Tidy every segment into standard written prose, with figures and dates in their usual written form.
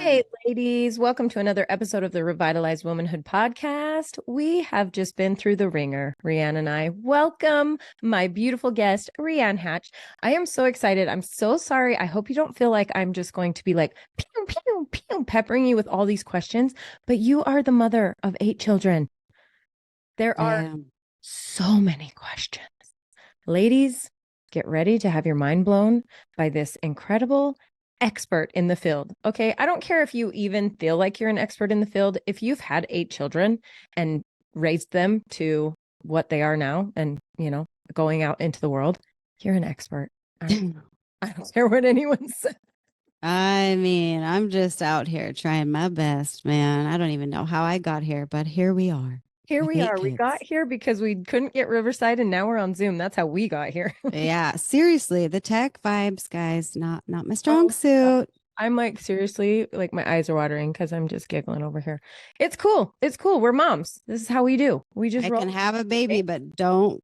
Hey, ladies, welcome to another episode of the Revitalize Womanhood podcast. We have just been through the ringer, Rianne and I. Welcome, my beautiful guest, Rianne Hatch. I am so excited. I'm so sorry. I hope you don't feel like I'm just going to be like, pew, pew, pew, peppering you with all these questions, but you are the mother of 8 children. There are so many questions. Ladies, get ready to have your mind blown by this incredible expert in the field. Okay. I don't care if you even feel like you're an expert in the field. If you've had 8 children and raised them to what they are now and, going out into the world, you're an expert. I don't care what anyone says. I mean, I'm just out here trying my best, man. I don't even know how I got here, but here we are. Here we are. Kids. We got here because we couldn't get Riverside and now we're on Zoom. That's how we got here. Yeah, seriously, the tech vibes, guys, not my strong suit. I'm like, seriously, like my eyes are watering because I'm just giggling over here. It's cool. It's cool. We're moms. This is how we do. We just can have a baby, but don't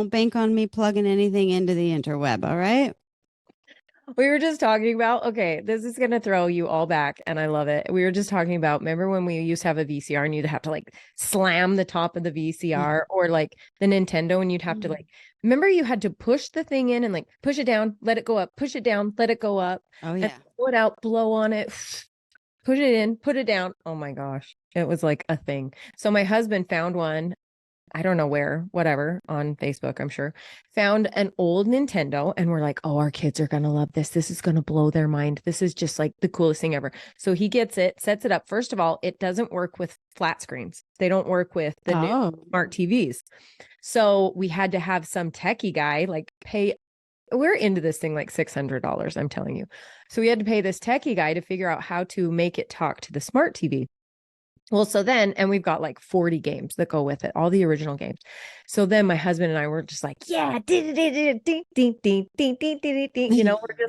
bank on me plugging anything into the interweb, all right? We were just talking about, okay, this is going to throw you all back. And I love it. We were just talking about, remember when we used to have a VCR and you'd have to like slam the top of the VCR or like the Nintendo and you'd have to like, remember you had to push the thing in and like push it down, let it go up, push it down, let it go up. Oh, yeah. Pull it out, blow on it, put it in, put it down. Oh my gosh. It was like a thing. So my husband found one. I don't know where, whatever, on Facebook, I'm sure, found an old Nintendo and we're like, oh, our kids are going to love this. This is going to blow their mind. This is just like the coolest thing ever. So he gets it, sets it up. First of all, it doesn't work with flat screens. They don't work with the new smart TVs. So we had to have some techie guy like pay. We're into this thing like $600, I'm telling you. So we had to pay this techie guy to figure out how to make it talk to the smart TV. Well, so then, and we've got like 40 games that go with it, all the original games. So then my husband and I were just like, yeah, we're just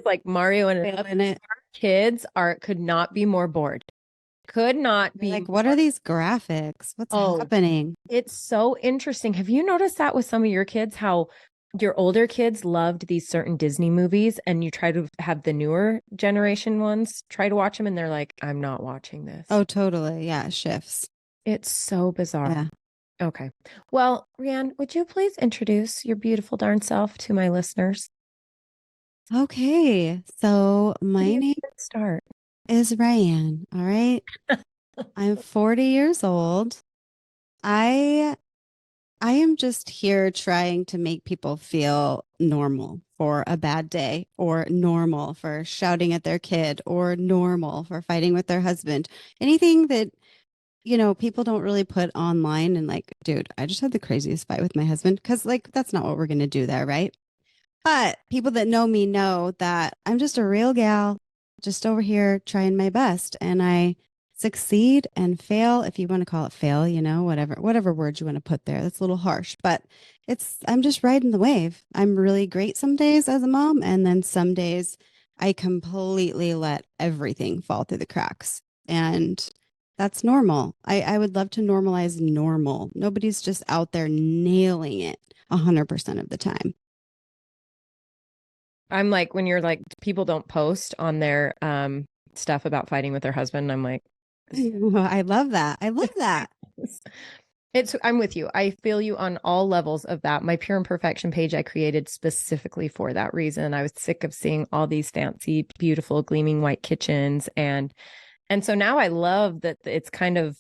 like Mario and it. Kids could not be more bored. Could not be. Like, what are these graphics? What's happening? It's so interesting. Have you noticed that with some of your kids, how your older kids loved these certain Disney movies and you try to have the newer generation ones try to watch them and they're like, I'm not watching this. Oh, totally. Yeah. It shifts. It's so bizarre. Yeah. Okay. Well, Rianne, would you please introduce your beautiful darn self to my listeners? Okay. So my name start is Rianne. All right. I'm 40 years old. I am just here trying to make people feel normal for a bad day, or normal for shouting at their kid, or normal for fighting with their husband. Anything that, people don't really put online and like, dude, I just had the craziest fight with my husband, because like, that's not what we're going to do there, right? But people that know me know that I'm just a real gal, just over here trying my best. And I succeed and fail, if you want to call it fail, whatever words you want to put there. That's a little harsh, but I'm just riding the wave. I'm really great some days as a mom. And then some days I completely let everything fall through the cracks. And that's normal. I would love to normalize normal. Nobody's just out there nailing it 100% of the time. I'm like, when you're like, people don't post on their stuff about fighting with their husband. I'm like, I love that. I love that. I'm with you. I feel you on all levels of that. My Pure Imperfection page I created specifically for that reason. I was sick of seeing all these fancy, beautiful, gleaming white kitchens. And so now I love that it's kind of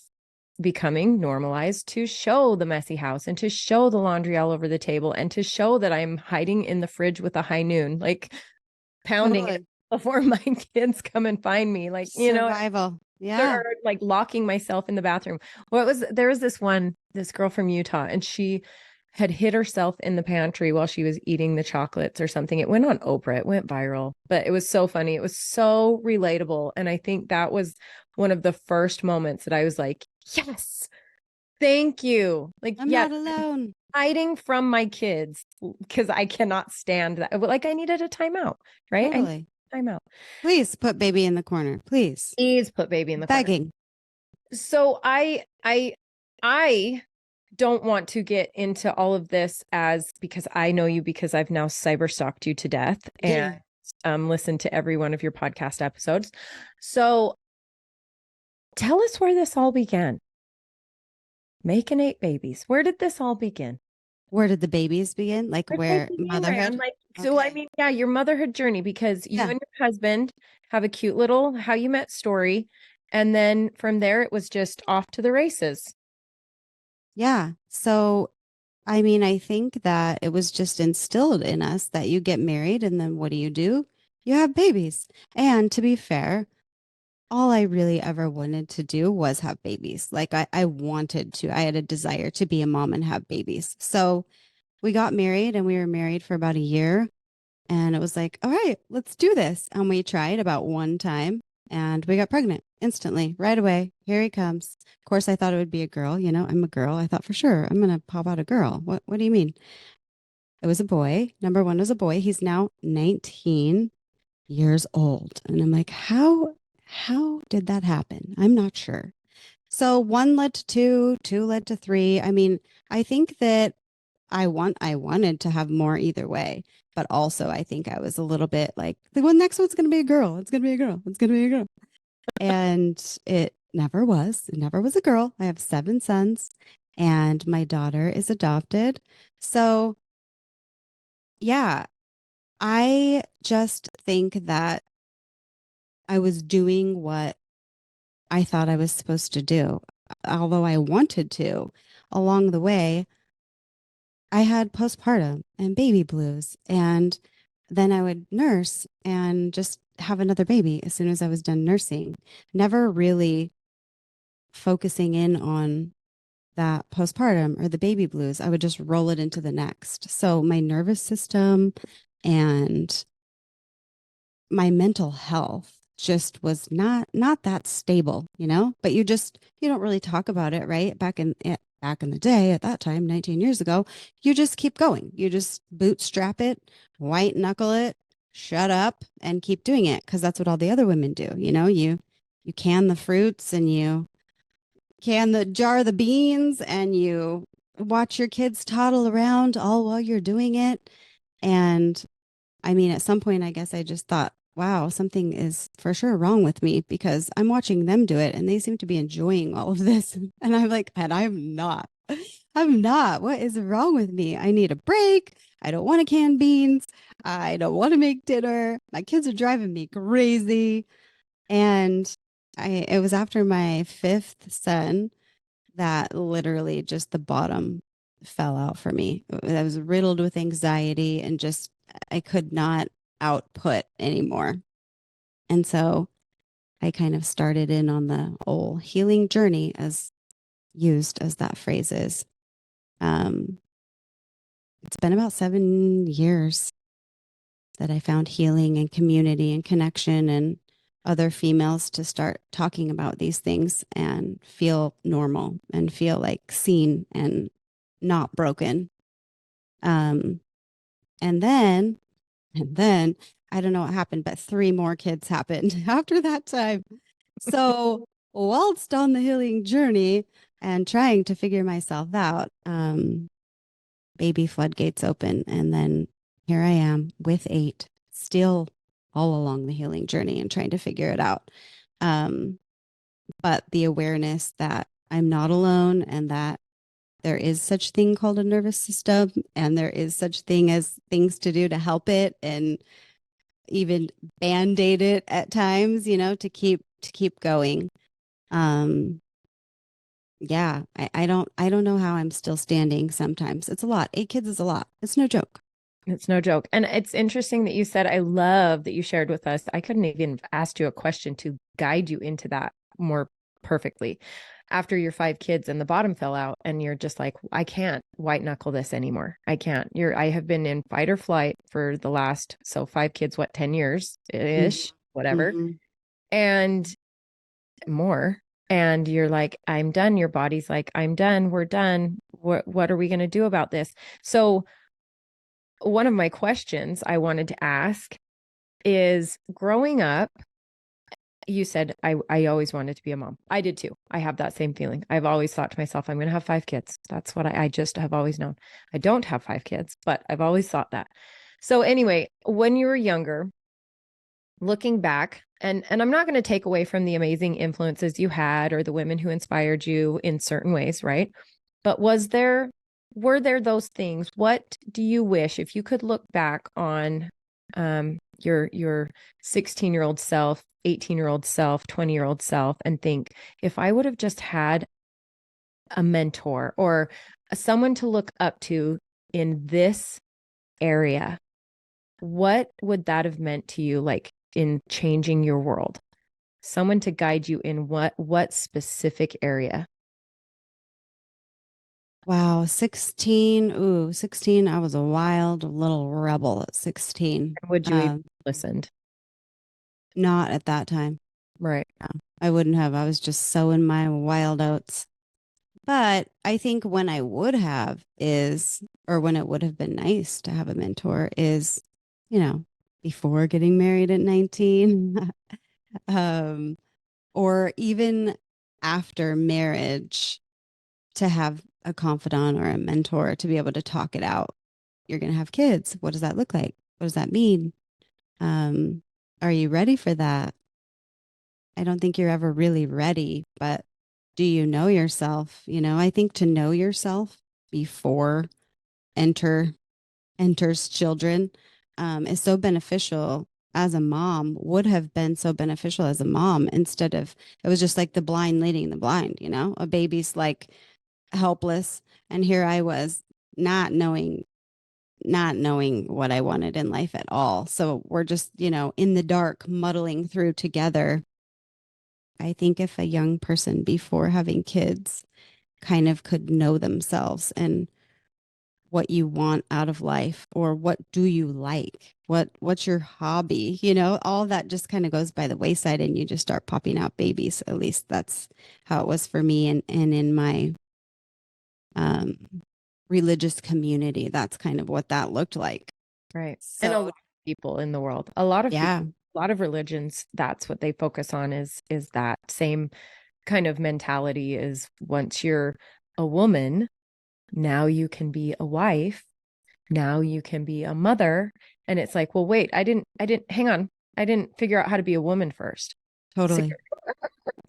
becoming normalized to show the messy house and to show the laundry all over the table and to show that I'm hiding in the fridge with a high noon, like pounding it before my kids come and find me. Like, survival. Yeah. Or like locking myself in the bathroom. There was this girl from Utah, and she had hid herself in the pantry while she was eating the chocolates or something. It went on Oprah. It went viral, but it was so funny. It was so relatable. And I think that was one of the first moments that I was like, yes, thank you. Like, I'm not alone. Hiding from my kids because I cannot stand that. Like, I needed a timeout, right? Totally. Timeout. Please put baby in the corner. Please put baby in the begging. Corner. So I don't want to get into all of this because I know you, because I've now cyber stalked you to death and listened to every one of your podcast episodes. So Tell us where this all began. Making 8 babies. Where did this all begin? Where did the babies begin? Like Where did they where begin, Ryan? motherhood? Like, so I Okay. mean, yeah, your motherhood journey, because you Yeah. and your husband have a cute little how you met story. And then from there, it was just off to the races. Yeah. So, I mean, I think that it was just instilled in us that you get married and then what do? You have babies. And to be fair, all I really ever wanted to do was have babies. Like I wanted to, I had a desire to be a mom and have babies. So we got married and we were married for about a year. And it was like, all right, let's do this. And we tried about one time and we got pregnant instantly, right away. Here he comes. Of course, I thought it would be a girl. You know, I'm a girl. I thought for sure I'm going to pop out a girl. What do you mean? It was a boy. Number one was a boy. He's now 19 years old. And I'm like, how did that happen? I'm not sure. So one led to two, two led to three. I mean, I think that I wanted to have more either way, but also I think I was a little bit like the one next one's gonna be a girl. It's gonna be a girl. It's gonna be a girl. And it never was. It never was a girl. I have 7 sons and my daughter is adopted. So yeah, I just think that I was doing what I thought I was supposed to do. Although I wanted to, along the way, I had postpartum and baby blues. And then I would nurse and just have another baby as soon as I was done nursing, never really focusing in on that postpartum or the baby blues. I would just roll it into the next. So my nervous system and my mental health just was not that stable, you know, but you don't really talk about it, right? Back in the day at that time, 19 years ago, you just keep going. You just bootstrap it, white knuckle it, shut up and keep doing it because that's what all the other women do, you know? You can the fruits and you can the jar the beans and you watch your kids toddle around all while you're doing it. And I mean, at some point, I guess I just thought, wow, something is for sure wrong with me because I'm watching them do it and they seem to be enjoying all of this. And I'm like, and I'm not. I'm not. What is wrong with me? I need a break. I don't want to can beans. I don't want to make dinner. My kids are driving me crazy. And it was after my fifth son that literally just the bottom fell out for me. I was riddled with anxiety and just I could not output anymore. And so I kind of started in on the old healing journey as used as that phrase is. Um, it's been about 7 years that I found healing and community and connection and other females to start talking about these things and feel normal and feel like seen and not broken. Um, and then, and then I don't know what happened, but three more kids happened after that time. So, whilst on the healing journey and trying to figure myself out, baby floodgates open. And then here I am with 8, still all along the healing journey and trying to figure it out. Um, but the awareness that I'm not alone and that there is such thing called a nervous system and there is such thing as things to do to help it and even band-aid it at times, you know, to keep going. Um, yeah, I don't know how I'm still standing sometimes. It's a lot. 8 kids is a lot. It's no joke. It's no joke. And it's interesting that you said, I love that you shared with us. I couldn't even have asked you a question to guide you into that more perfectly. After your 5 kids and the bottom fell out, and you're just like, I can't white knuckle this anymore. I can't. I have been in fight or flight for the last, so 5 kids, what, 10 years ish, whatever, Mm-hmm. and more. And you're like, I'm done. Your body's like, I'm done. We're done. What are we going to do about this? So, one of my questions I wanted to ask is, growing up, you said I always wanted to be a mom. I did too. I have that same feeling. I've always thought to myself, I'm going to have 5 kids. That's what I just have always known. I don't have 5 kids, but I've always thought that. So anyway, when you were younger, looking back, and I'm not going to take away from the amazing influences you had or the women who inspired you in certain ways, right? But were there those things? What do you wish if you could look back on your 16-year-old self, 18-year-old self, 20-year-old self and think, if I would have just had a mentor or someone to look up to in this area, what would that have meant to you, like in changing your world? Someone to guide you in what specific area? Wow, 16. Ooh, 16. I was a wild little rebel at 16. And would you even listened? Not at that time. Right. No, I wouldn't have. I was just sowing my wild oats. But I think when I would have is, or when it would have been nice to have a mentor is, before getting married at 19, um, or even after marriage to have a confidant or a mentor to be able to talk it out. You're going to have kids. What does that look like? What does that mean? Um, are you ready for that? I don't think you're ever really ready, but do you know yourself? I think to know yourself before enter enters children is so beneficial as a mom, would have been so beneficial as a mom instead of it was just like the blind leading the blind, a baby's like helpless. And here I was not knowing what I wanted in life at all. So we're just, in the dark, muddling through together. I think if a young person before having kids kind of could know themselves and what you want out of life or what do you like? What's your hobby? All that just kind of goes by the wayside and you just start popping out babies. At least that's how it was for me and in my um religious community. That's kind of what that looked like. Right. And a lot So, of people in the world, a lot of people, yeah, a lot of religions, that's what they focus on is that same kind of mentality is once you're a woman, now you can be a wife, now you can be a mother. And it's like, well, wait, hang on. I didn't figure out how to be a woman first. So totally.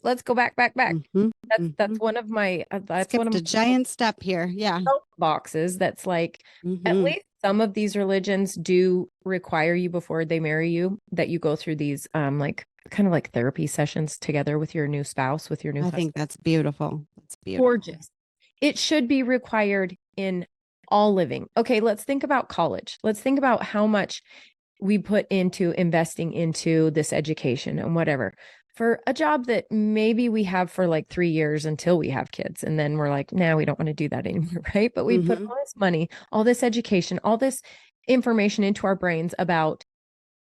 let's go back. Hmm. That's Hmm. one of my that's one of Skipped a my giant step here. Yeah. boxes that's like at Hmm. least some of these religions do require you before they marry you that you go through these like kind of like therapy sessions together with your new spouse, with your new I husband. think that's beautiful. That's beautiful. Gorgeous. It should be required in all living. Okay, let's think about college. Let's think about how much we put into investing into this education and whatever for a job that maybe we have for like 3 years until we have kids. And then we're like, nah, we don't want to do that anymore. Right. But we put Hmm. all this money, all this education, all this information into our brains about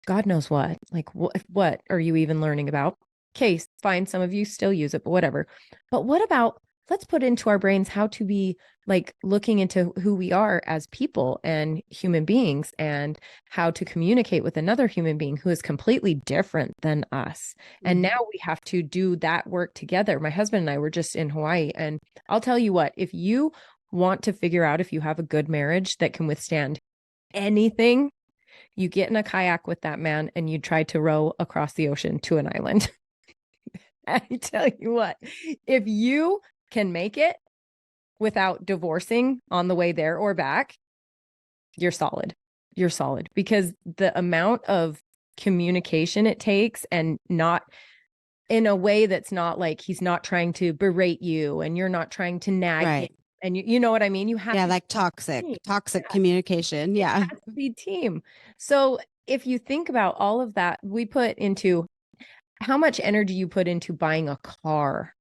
God knows what. Like, what are you even learning about? Case, fine. Some of you still use it, but whatever. But what about let's put into our brains how to be like looking into who we are as people and human beings and how to communicate with another human being who is completely different than us. And now we have to do that work together. My husband and I were just in Hawaii, and I'll tell you what, if you want to figure out if you have a good marriage that can withstand anything, you get in a kayak with that man and you try to row across the ocean to an island. I tell you what, if you can make it without divorcing on the way there or back, you're solid. You're solid because the amount of communication it takes, and not in a way that's not like he's not trying to berate you and you're not trying to nag him. Right. And you know what I mean? You have Yeah, to like be toxic communication. it Yeah. has to be team. So if you think about all of that, we put into how much energy you put into buying a car.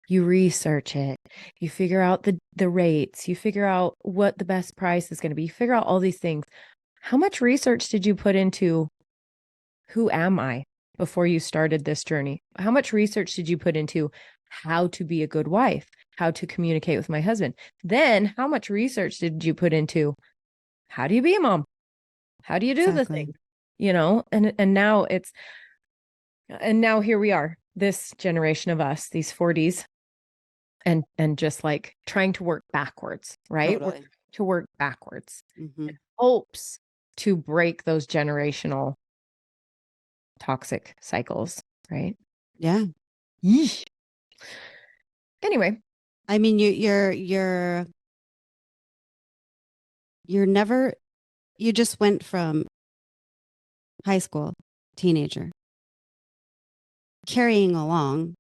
You research it, you figure out the rates, you figure out what the best price is going to be, you figure out all these things. How much research did you put into who am I before you started this journey? How much research did you put into how to be a good wife, how to communicate with my husband? Then how much research did you put into how do you be a mom? How do you do the Exactly. thing? And now here we are, this generation of us, these 40s, and just like trying to work backwards, right? We're Totally. to work backwards Hmm. in hopes to break those generational toxic cycles, right? Yeah. Yeesh. Anyway, I mean, you're never, you just went from high school, teenager, carrying along,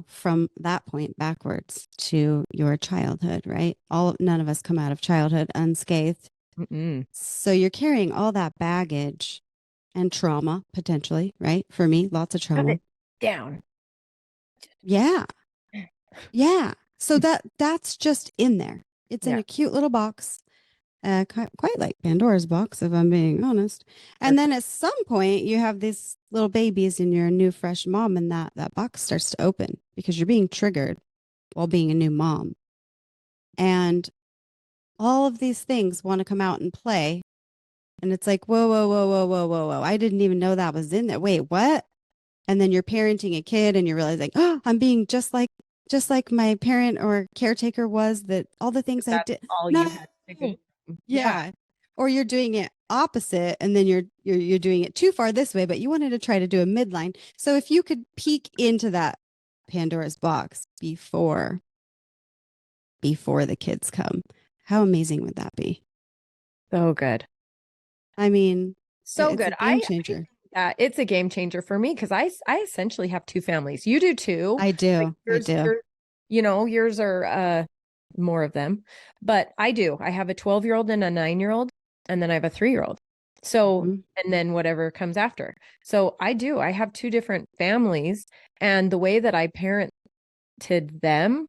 from that point backwards to your childhood, right? None of us come out of childhood unscathed. mm-mm. So you're carrying all that baggage and trauma potentially, right? For me, lots of Shut trauma. it down. Yeah. Yeah. So that's just in there. It's in Yeah. a cute little box. Quite like Pandora's box, if I'm being honest. And then Perfect. at some point, you have these little babies, and you're a new, fresh mom, and that box starts to open because you're being triggered while being a new mom. And all of these things want to come out and play. And it's like, whoa, whoa, whoa, whoa, whoa, whoa, whoa. I didn't even know that was in there. Wait, what? And then you're parenting a kid and you're realizing, oh, I'm being just like my parent or caretaker was, that all the things I That's did. all No. you had to go. Yeah. Yeah. Or you're doing it opposite, and then you're doing it too far this way, but you wanted to try to do a midline. So if you could peek into that Pandora's box before the kids come, how amazing would that be? So good. I mean, So it's a good. game I changer. think that it's a game changer for me because I essentially have two families. You do too. I Like do. I do. yours are more of them. But I do. I have a 12-year-old and a 9-year-old, and then I have a 3-year-old. So, Mhm. and then whatever comes after. So I do. I have two different families, and the way that I parented them,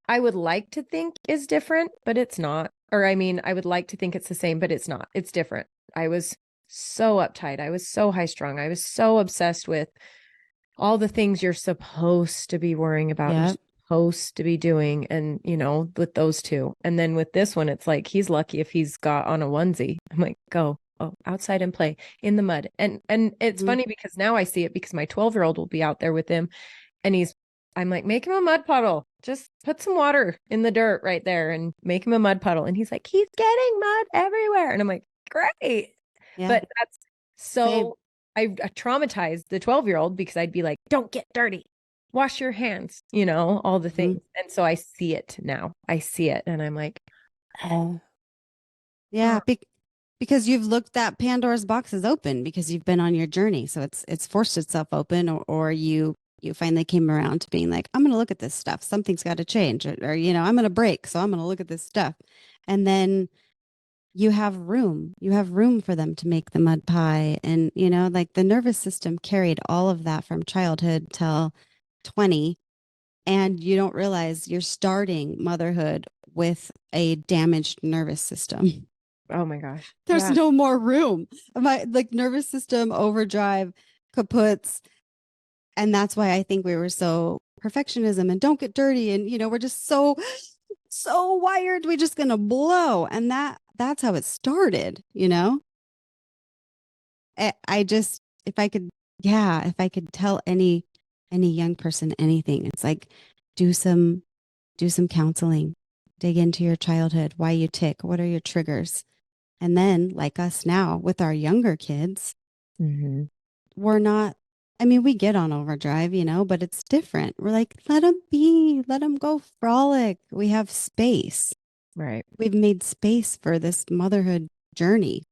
I would like to think is different, but it's not. Or I mean, I would like to think it's the same, but it's not. It's different. I was so uptight. I was so high strung. I was so obsessed with all the things you're supposed to be worrying about. You're Yeah. supposed to be doing. And, with those two. And then with this one, it's like, he's lucky if he's got on a onesie. I'm like, go. Oh, outside and play in the mud. And it's Mhm. funny because now I see it because my 12-year-old will be out there with him and I'm like, make him a mud puddle. Just put some water in the dirt right there and make him a mud puddle. And he's like, he's getting mud everywhere. And I'm like, great. Yeah. But that's Same. so I traumatized the 12-year-old because I'd be like, don't get dirty. Wash your hands, all the Mhm. things. And so I see it now. I see it. And I'm like, oh, Yeah. Because you've looked that Pandora's box is open because you've been on your journey. So it's forced itself open, or you finally came around to being like, I'm going to look at this stuff. Something's got to change, or I'm going to break. So I'm going to look at this stuff. And then you have room for them to make the mud pie. And, like the nervous system carried all of that from childhood till 20. And you don't realize you're starting motherhood with a damaged nervous system. oh my gosh. There's Yeah. no more room. My like nervous system overdrive kaputs. And that's why I think we were so perfectionism and don't get dirty. And, we're just so wired. We're just going to blow. And that's how it started. I just, if I could, yeah, if I could tell any young person anything, it's like, do some, do some counseling, dig into your childhood, why you tick, what are your triggers? And then, like us now with our younger kids, Mm-hmm. we're not, I mean, we get on overdrive, but it's different. We're like, let them be, let them go frolic. We have space. Right. We've made space for this motherhood journey.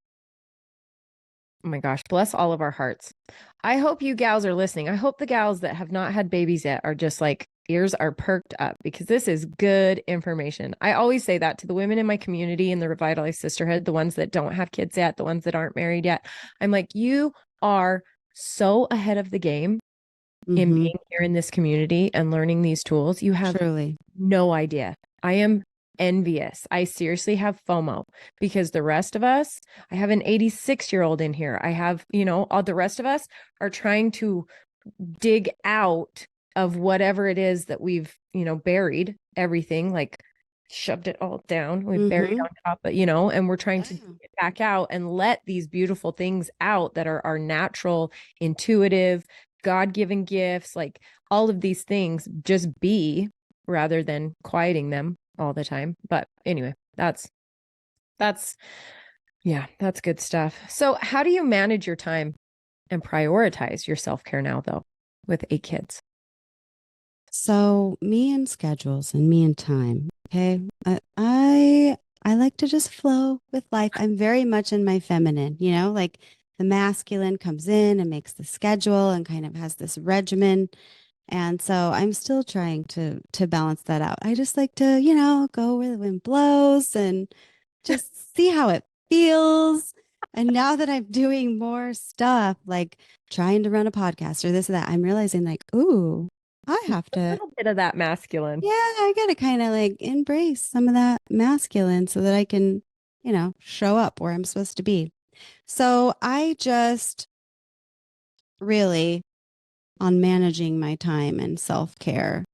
Oh my gosh, bless all of our hearts. I hope you gals are listening. I hope the gals that have not had babies yet are just like, ears are perked up because this is good information. I always say that to the women in my community in the Revitalize Sisterhood, the ones that don't have kids yet, the ones that aren't married yet. I'm like, you are so ahead of the game in Mm-hmm. being here in this community and learning these tools. You have Truly. no idea. I am envious. I seriously have FOMO because the rest of us, I have an 86-year-old in here. I have, all the rest of us are trying to dig out of whatever it is that we've, buried everything, like shoved it all down. We've buried Mm-hmm. on top, but and we're trying to Yeah. dig it back out and let these beautiful things out that are our natural, intuitive, God-given gifts, like all of these things just be rather than quieting them all the time. But anyway, that's yeah, that's good stuff. So how do you manage your time? and prioritize your self-care now, though, with 8 kids? So me and schedules and me and time. Okay. I like to just flow with life. I'm very much in my feminine, like the masculine comes in and makes the schedule and kind of has this regimen. And so I'm still trying to balance that out. I just like to, go where the wind blows and just see how it feels. And now that I'm doing more stuff, like trying to run a podcast or this or that, I'm realizing like, ooh, I have A to, little bit of that masculine. yeah, I got to kind of like embrace some of that masculine so that I can, show up where I'm supposed to be. So I just really on managing my time and self care.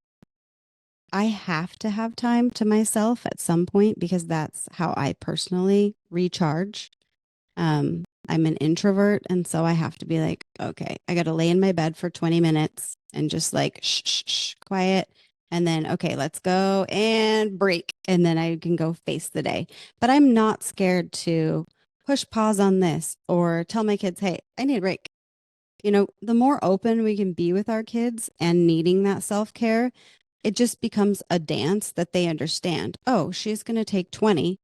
I have to have time to myself at some point because that's how I personally recharge. I'm an introvert, and so I have to be like, okay, I got to lay in my bed for 20 minutes and just like shh, shh, shh, quiet. And then, okay, let's go and break. And then I can go face the day. But I'm not scared to push pause on this or tell my kids, hey, I need a break. The more open we can be with our kids and needing that self care, it just becomes a dance that they understand. Oh, she's going to take 20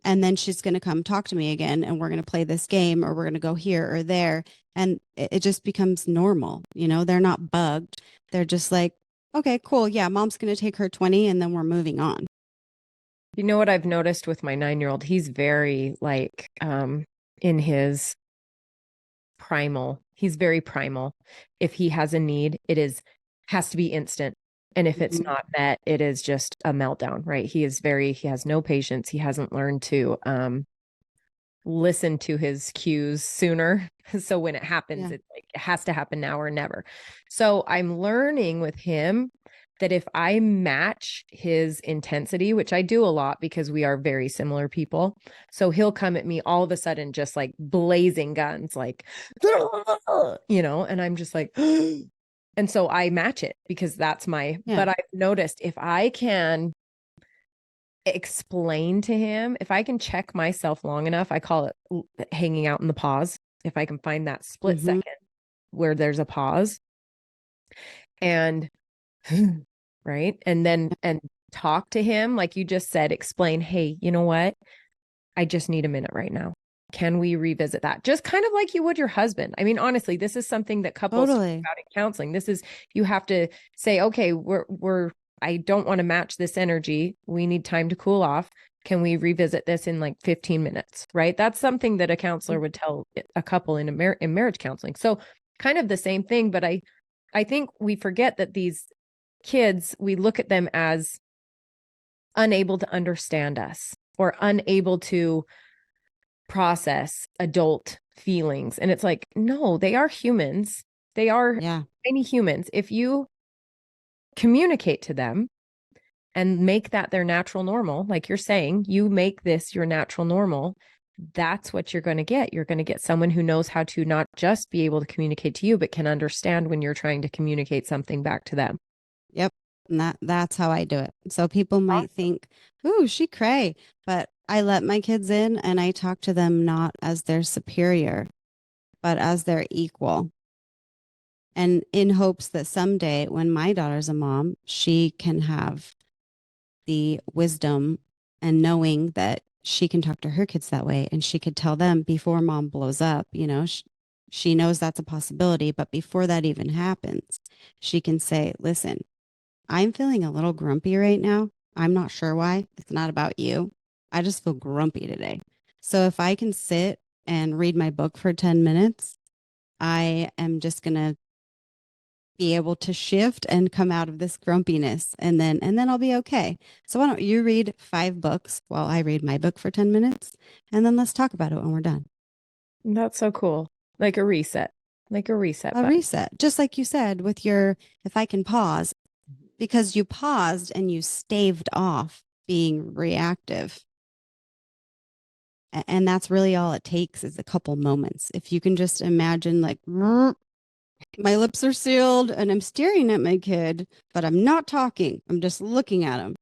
and then she's going to come talk to me again and we're going to play this game or we're going to go here or there. And it just becomes normal. They're not bugged. They're just like, okay, cool. Yeah, mom's going to take her 20 and then we're moving on. You know what I've noticed with my 9-year-old? He's very like in his primal. He's very primal. If he has a need, has to be instant. And if it's Mhm. not met, it is just a meltdown, right? He has no patience. He hasn't learned to listen to his cues sooner. So when it happens, Yeah, it has to happen now or never. So I'm learning with him that if I match his intensity, which I do a lot because we are very similar people, so he'll come at me all of a sudden, just like blazing guns, like, and I'm just like, and so I match it because that's yeah. but I've noticed if I can explain to him, if I can check myself long enough, I call it hanging out in the pause. If I can find that split Hmm. second where there's a pause and right. And talk to him, like you just said, explain, hey, you know what? I just need a minute right now. Can we revisit that? Just kind of like you would your husband. I mean, honestly, this is something that couples talk Totally. about in counseling. You have to say, okay, I don't want to match this energy. We need time to cool off. Can we revisit this in like 15 minutes? Right. That's something that a counselor would tell a couple in marriage counseling. So kind of the same thing, but I think we forget that these kids, we look at them as unable to understand us or unable to process adult feelings. And it's like, no, they are humans. They are Yeah. tiny humans. If you communicate to them and make that their natural normal, like you're saying, you make this your natural normal, that's what you're going to get. You're going to get someone who knows how to not just be able to communicate to you, but can understand when you're trying to communicate something back to them. Yep. And that's how I do it. So people might think, ooh, she cray. But I let my kids in and I talk to them not as their superior, but as their equal. And in hopes that someday when my daughter's a mom, she can have the wisdom and knowing that she can talk to her kids that way and she could tell them before mom blows up, she knows that's a possibility. But before that even happens, she can say, listen, I'm feeling a little grumpy right now. I'm not sure why. It's not about you. I just feel grumpy today. So if I can sit and read my book for 10 minutes, I am just going to be able to shift and come out of this grumpiness and then I'll be okay. So why don't you read 5 books while I read my book for 10 minutes and then let's talk about it when we're done. That's so cool. Like a reset A button. reset, just like you said with your if I can pause because you paused and you staved off being reactive. And that's really all it takes is a couple moments. If you can just imagine like my lips are sealed and I'm staring at my kid, but I'm not talking. I'm just looking at him.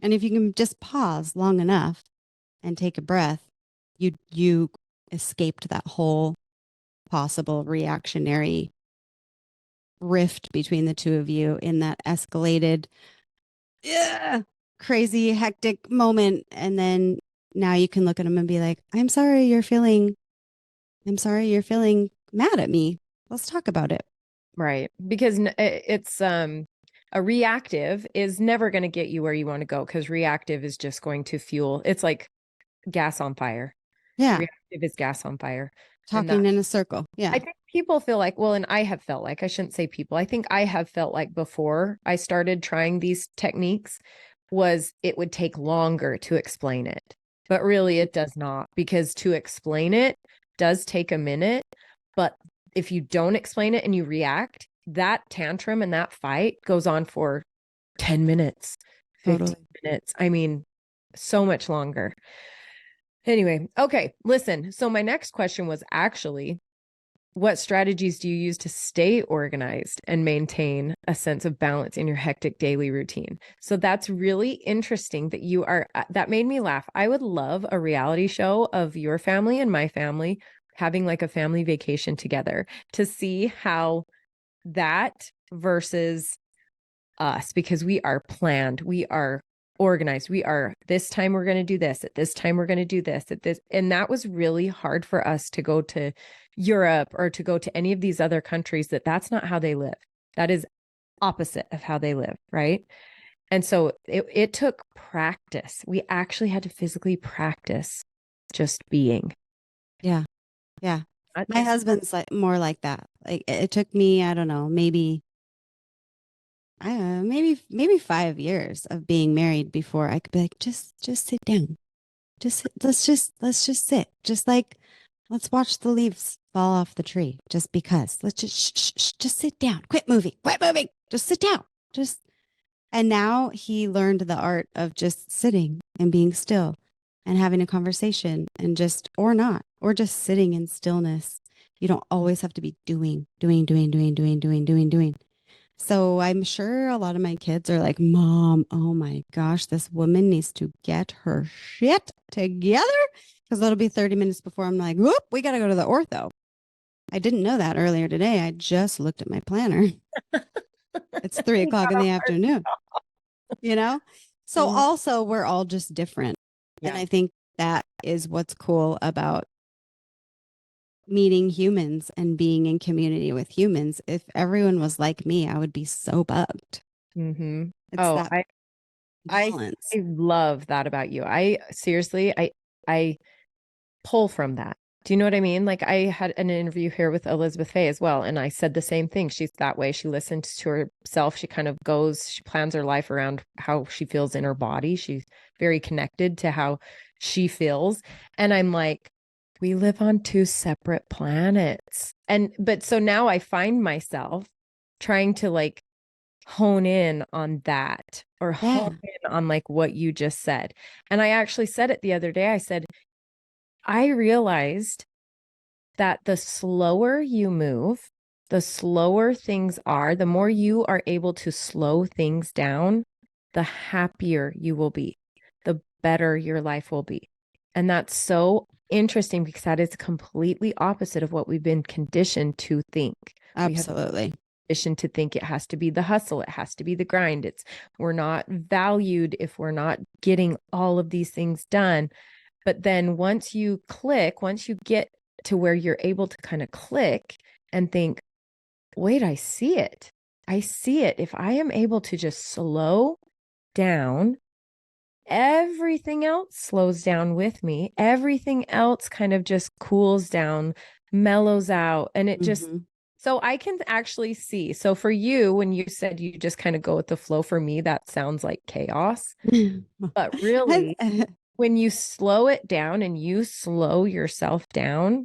And if you can just pause long enough and take a breath, you escaped that whole possible reactionary rift between the two of you in that escalated, yeah, crazy, hectic moment. And then now you can look at him and be like, I'm sorry you're feeling mad at me. Let's talk about it. Right. Because it's a reactive is never going to get you where you want to go, because reactive is just going to fuel. It's like gas on fire. Yeah. Reactive is gas on fire. And Talking in a circle. Yeah. I think people feel like, well, and I have felt like, I shouldn't say people, I think I have felt like before I started trying these techniques was it would take longer to explain it. But really it does not, because to explain it does take a minute. But if you don't explain it and you react, that tantrum and that fight goes on for 10 minutes, 15 Totally. minutes. I mean, so much longer. Anyway, okay, listen. So my next question was actually, what strategies do you use to stay organized and maintain a sense of balance in your hectic daily routine? So that's really interesting that you are, that made me laugh. I would love a reality show of your family and my family having like a family vacation together to see how that versus us, because we are planned, we are organized, we are, this time we're going to do this, at this time we're going to do this, at this. And that was really hard for us to go to Europe or to go to any of these other countries that's not how they live. That is opposite of how they live, right? And so it took practice. We actually had to physically practice just being. Yeah. Yeah. My husband's like more like that. Like it took me, I don't know, maybe 5 years of being married before I could be like, just sit down. Let's just sit. Just like, let's watch the leaves fall off the tree just because. Let's just sit down. Quit moving. Just sit down. And now he learned the art of just sitting and being still and having a conversation and just sitting in stillness. You don't always have to be doing. So I'm sure a lot of my kids are like, Mom, oh my gosh, this woman needs to get her shit together. Because it'll be 30 minutes before I'm like, whoop, we got to go to the ortho. I didn't know that earlier today. I just looked at my planner. It's 3 o'clock in the afternoon, you know? So also, we're all just different. Yeah. And I think that is what's cool about meeting humans and being in community with humans. If everyone was like me, I would be so bugged. Mm-hmm. It's that balance. I love that about you. I seriously, I pull from that. Do you know what I mean? Like I had an interview here with Elizabeth Fay as well, and I said the same thing. She's that way. She listens to herself. She kind of she plans her life around how she feels in her body. She's very connected to how she feels. And I'm like, we live on two separate planets. But so now I find myself trying to like hone in on that, or hone in on like what you just said. And I actually said it the other day. I said, I realized that the slower you move, the slower things are, the more you are able to slow things down, the happier you will be, the better your life will be. And that's so interesting because that is completely opposite of what we've been conditioned to think. Absolutely. Conditioned to think it has to be the hustle, it has to be the grind. We're not valued if we're not getting all of these things done. But then once you get to where you're able to kind of click and think, wait, I see it. I see it. If I am able to just slow down, everything else slows down with me. Everything else kind of just cools down, mellows out. And it just, so I can actually see. So for you, when you said you just kind of go with the flow, for me, that sounds like chaos. But really, when you slow it down and you slow yourself down,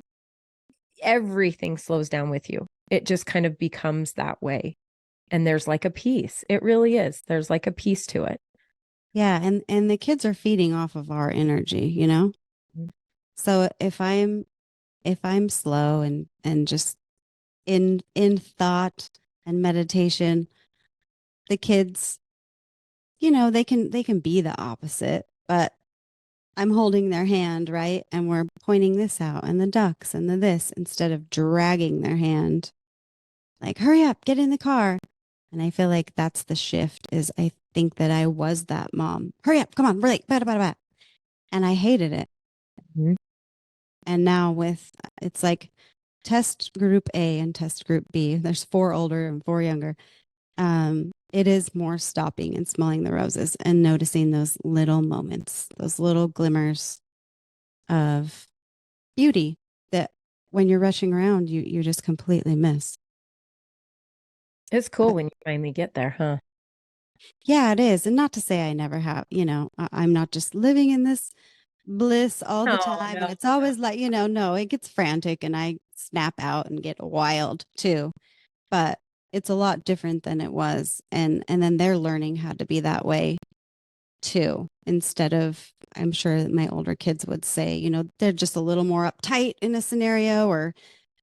everything slows down with you. It just kind of becomes that way. And there's like a peace. It really is. There's like a peace to it. Yeah. And the kids are feeding off of our energy, you know? So if I'm slow and just in thought and meditation, the kids, you know, they can be the opposite, but I'm holding their hand, right? And we're pointing this out and the ducks and the this instead of dragging their hand. Like, hurry up, get in the car. And I feel like that's the shift is I think that I was that mom. Hurry up, come on, we're late. Blah, blah, blah. And I hated it. Mhm. And now with it's like test group A and test group B. There's 4 older and 4 younger. It is more stopping and smelling the roses and noticing those little moments, those little glimmers of beauty that when you're rushing around, you just completely miss. It's cool But when you finally get there, huh? yeah, it is. And not to say I never have, I'm not just living in this bliss all the No, time. no, And it's always like, no, it gets frantic and I snap out and get wild too. But it's a lot different than it was. And then they're learning how to be that way too, instead of, I'm sure that my older kids would say, they're just a little more uptight in a scenario or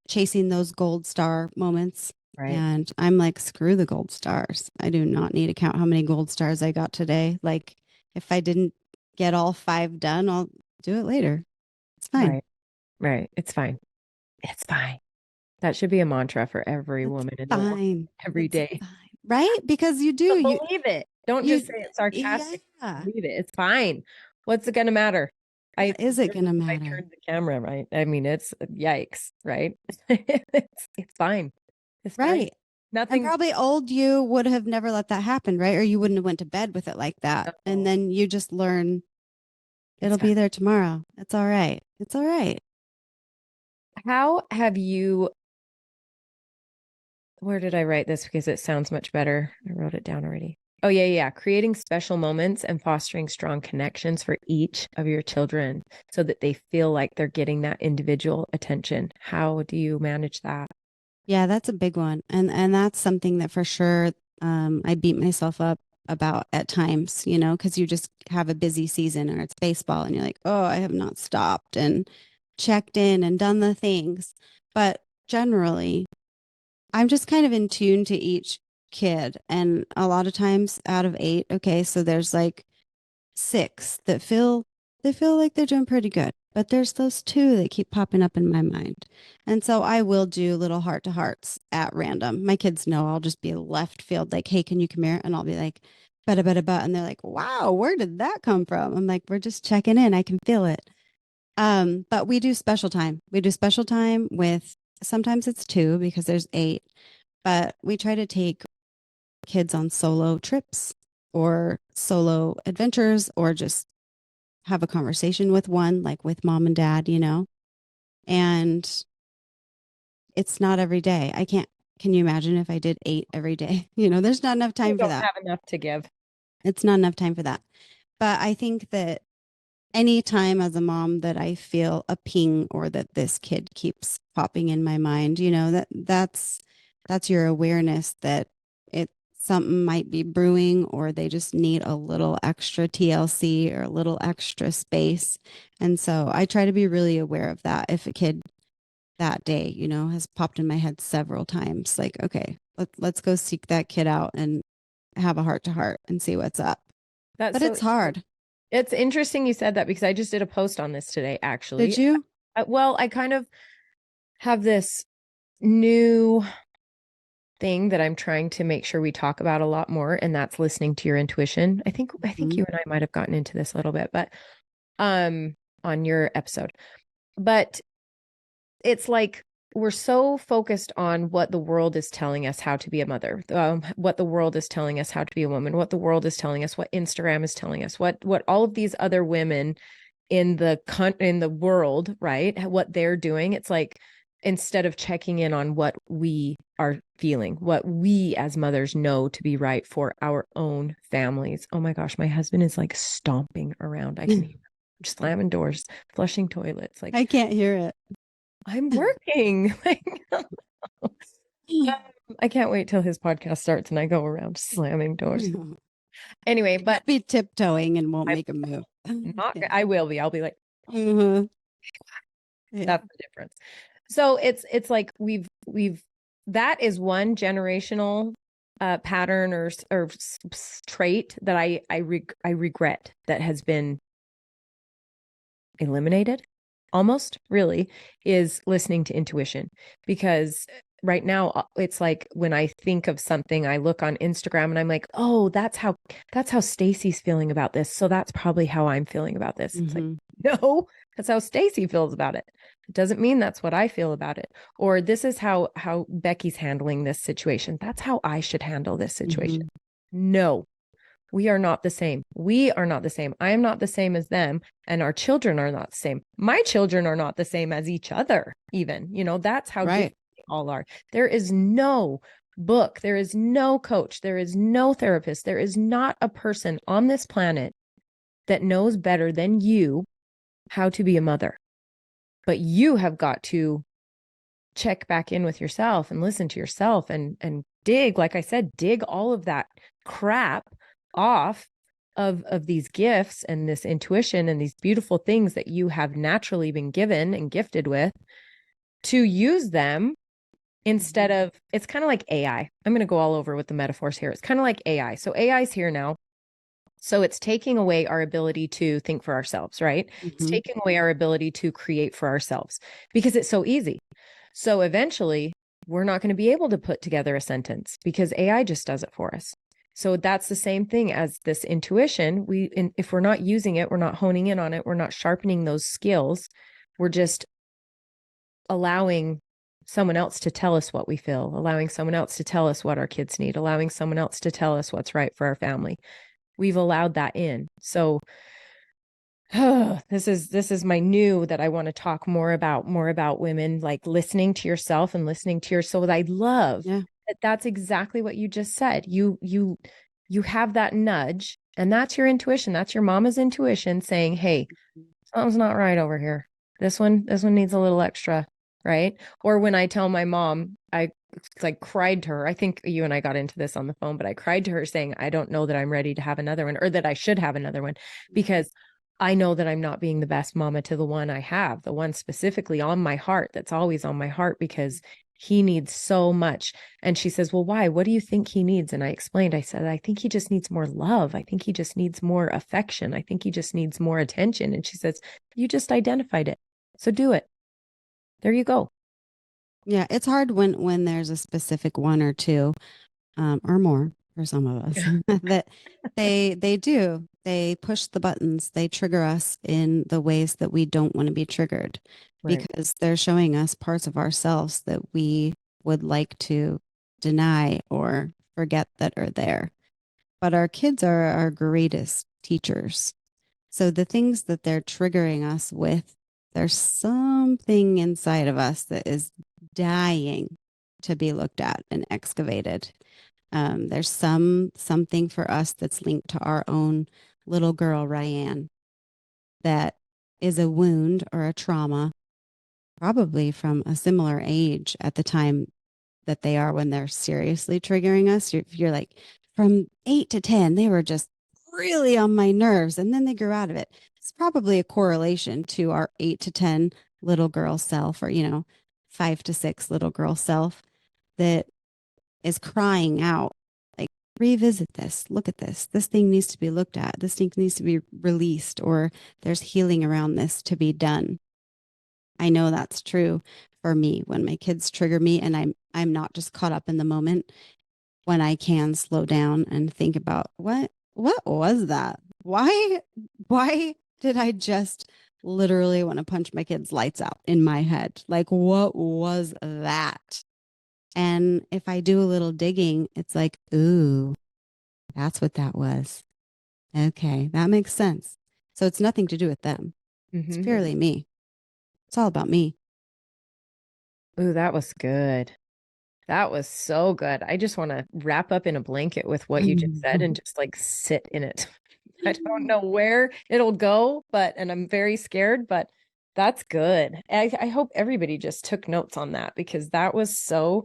chasing those gold star moments. right, And I'm like, screw the gold stars. I do not need to count how many gold stars I got today. Like, if I didn't get all 5 done, I'll do it later. It's fine. right, right. It's fine. It's fine. That should be a mantra for every It's woman in the world fine. every It's day. fine. Right? Because you do, But believe it. Don't just say it sarcastic. yeah. Believe it. It's fine. What's it gonna matter? I What is it going to I matter? turned the camera right. I mean, it's yikes, right? It's fine. It's fine. Right. And Nothing's probably old you would have never let that happen, right? Or you wouldn't have went to bed with it like that. And no, then you just learn it's it'll fine. be there tomorrow. It's all right. It's all right. How have you, where did I write this? Because it sounds much better. I wrote it down already. Oh, yeah, yeah. Creating special moments and fostering strong connections for each of your children so that they feel like they're getting that individual attention. How do you manage that? Yeah, that's a big one. And that's something that for sure I beat myself up about at times, because you just have a busy season or it's baseball and you're like, oh, I have not stopped and checked in and done the things. But generally, I'm just kind of in tune to each kid. And a lot of times out of 8, okay, so there's like 6 that feel like they're doing pretty good. But there's those 2 that keep popping up in my mind. And so I will do little heart to hearts at random. My kids know I'll just be left field, like, hey, can you come here? And I'll be like, bada bada bada. And they're like, wow, where did that come from? I'm like, we're just checking in. I can feel it. But we do special time. We do special time with sometimes it's 2 because there's 8, but we try to take kids on solo trips or solo adventures or just have a conversation with one, like with mom and dad, and it's not every day. Can you imagine if I did 8 every day? There's not enough You time for don't that. have enough to give. It's not enough time for that. But I think that any time as a mom that I feel a ping or that this kid keeps popping in my mind, that's your awareness that it something might be brewing or they just need a little extra TLC or a little extra space. And so I try to be really aware of that if a kid that day, has popped in my head several times like, okay, let's go seek that kid out and have a heart to heart and see what's up. That's But so, it's hard. it's interesting you said that because I just did a post on this today, Did actually. you? Well, I kind of have this new thing that I'm trying to make sure we talk about a lot more, and that's listening to your intuition. I think Mhm. you and I might have gotten into this a little bit, but on your episode. But it's like we're so focused on what the world is telling us how to be a mother, what the world is telling us how to be a woman, what the world is telling us, what Instagram is telling us, what all of these other women in the world, right? What they're doing. It's like instead of checking in on what we are feeling, what we as mothers know to be right for our own families. Oh my gosh, my husband is like stomping around. I can hear him slamming doors, flushing toilets. Like I can't hear I'm working. I can't wait till his podcast starts and I go around slamming doors. it. Anyway, You'll but be tiptoeing and won't I'm make a move. not, Okay. I will be. I'll be like, Mhm. Yeah. that's the difference. So it's like we've that is one generational pattern or trait that I regret that has been eliminated, almost really, is listening to intuition. Because right now it's like when I think of something, I look on Instagram and I'm like, oh, that's how Stacy's feeling about this. So that's probably how I'm feeling about this. It's like, no, that's how Stacy feels about it. It doesn't mean that's what I feel about it. Or this is how Becky's handling this situation. That's how I should handle this situation. No, we are not the same. We are not the same. I am not the same as them. And our children are not the same. My children are not the same as each other, even. That's how different we all are. There is no book. There is no coach. There is no therapist. There is not a person on this planet that knows better than you how to be a mother. But you have got to check back in with yourself and listen to yourself and dig, like I said, dig all of that crap off of these gifts and this intuition and these beautiful things that you have naturally been given and gifted with, to use them instead of, it's kind of like AI. I'm going to go all over with the metaphors here. It's kind of like AI. So AI is here now. So it's taking away our ability to think for ourselves, right? It's taking away our ability to create for ourselves because it's so easy. So eventually we're not going to be able to put together a sentence because AI just does it for us. So that's the same thing as this intuition. If we're not using it, we're not honing in on it, we're not sharpening those skills, we're just allowing someone else to tell us what we feel, allowing someone else to tell us what our kids need, allowing someone else to tell us what's right for our family. We've allowed that in. So this is my new that I want to talk more about women, like listening to yourself and listening to your soul. I love that's exactly what you just said. You have that nudge, and that's your intuition. That's your mama's intuition saying, hey, something's not right over here. This one needs a little extra, right? Or when I tell my mom, I like cried to her. I think you and I got into this on the phone, but I cried to her saying, I don't know that I'm ready to have another one, or that I should have another one, because I know that I'm not being the best mama to the one I have, the one specifically on my heart, that's always on my heart, because he needs so much. And she says, well, why? What do you think he needs? And I explained, I said, I think he just needs more love. I think he just needs more affection. I think he just needs more attention. And she says, you just identified it. So do it. There you go. Yeah, it's hard when there's a specific one or two, or more for some of us that they push the buttons, they trigger us in the ways that we don't want to be triggered, Right. because they're showing us parts of ourselves that we would like to deny or forget that are there. But our kids are our greatest teachers. So the things that they're triggering us with, there's something inside of us that is dying to be looked at and excavated. There's something for us that's linked to our own little girl, Rianne, that is a wound or a trauma, probably from a similar age at the time that they are when they're seriously triggering us. You're like, from 8 to 10, they were just really on my nerves, and then they grew out of it. It's probably a correlation to our 8 to 10 little girl self, or 5 to 6 little girl self, that is crying out, like, revisit this, look at this thing needs to be looked at, this thing needs to be released, or there's healing around this to be done. I know that's true for me when my kids trigger me, and I'm not just caught up in the moment, when I can slow down and think about what was that? Why did I just literally want to punch my kids' lights out in my head? Like, what was that? And if I do a little digging, it's like, ooh, that's what that was. Okay, that makes sense. So it's nothing to do with them. It's purely me. It's all about me. Ooh, that was good. That was so good. I just want to wrap up in a blanket with what you just said and just like sit in it. I don't know where it'll go, and I'm very scared, but that's good. I hope everybody just took notes on that, because that was so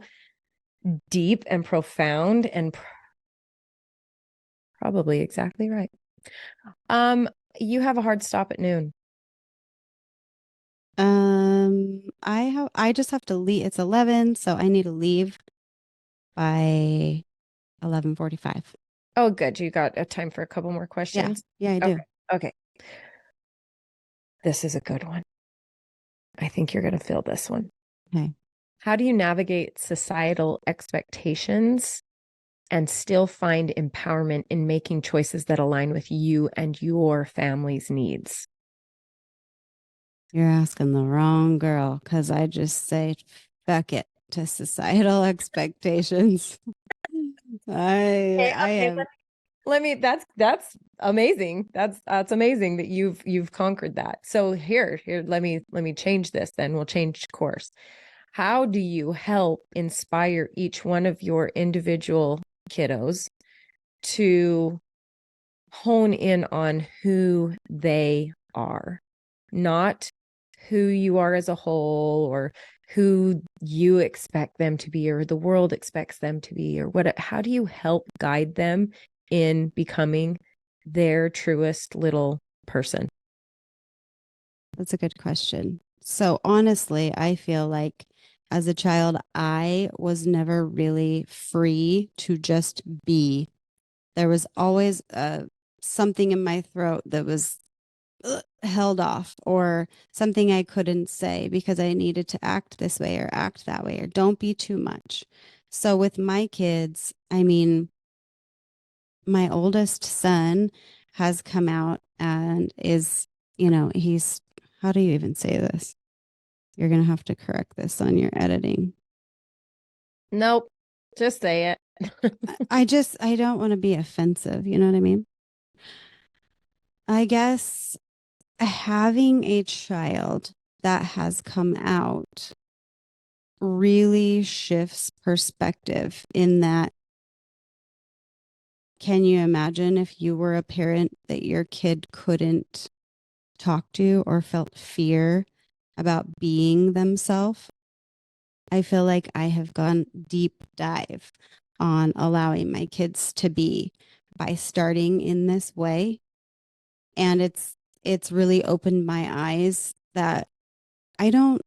deep and profound and probably exactly right. You have a hard stop at noon. I just have to leave. It's 11, so I need to leave by 11:45. Oh, good. You got a time for a couple more questions? Yeah, I do. Okay. This is a good one. I think you're going to feel this one. Okay. How do you navigate societal expectations and still find empowerment in making choices that align with you and your family's needs? You're asking the wrong girl, because I just say, fuck it to societal expectations. I Okay, am. let me that's amazing. That's amazing that you've conquered that. So here let me change this, then we'll change course. How do you help inspire each one of your individual kiddos to hone in on who they are, not who you are as a whole or who you expect them to be or the world expects them to be, or what? How do you help guide them in becoming their truest little person? That's a good question. So honestly, I feel like as a child, I was never really free to just be. There was always something in my throat that was held off, or something I couldn't say because I needed to act this way or act that way, or don't be too much. So with my kids, I mean, my oldest son has come out and is, he's, how do you even say this? You're going to have to correct this on your editing. Nope, just say it. I don't want to be offensive. You know what I mean? I guess having a child that has come out really shifts perspective, in that, can you imagine if you were a parent that your kid couldn't talk to or felt fear about being themselves? I feel like I have gone deep dive on allowing my kids to be by starting in this way. And it's really opened my eyes that I don't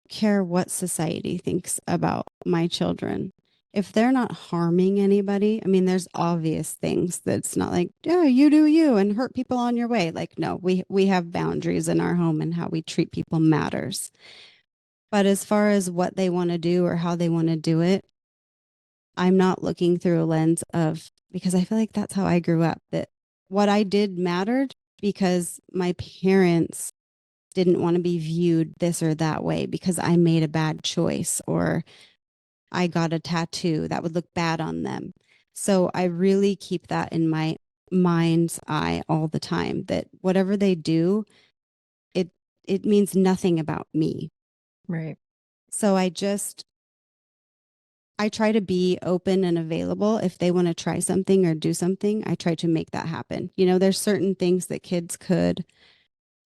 care what society thinks about my children. If they're not harming anybody, I mean, there's obvious things that's not like, yeah, you do you and hurt people on your way. Like, no, we have boundaries in our home, and how we treat people matters. But as far as what they want to do or how they want to do it, I'm not looking through a lens of, because I feel like that's how I grew up, that what I did mattered because my parents didn't want to be viewed this or that way because I made a bad choice, or I got a tattoo that would look bad on them. So I really keep that in my mind's eye all the time, that whatever they do, it it means nothing about me. Right. So I try to be open and available. If they want to try something or do something, I try to make that happen. There's certain things that kids could,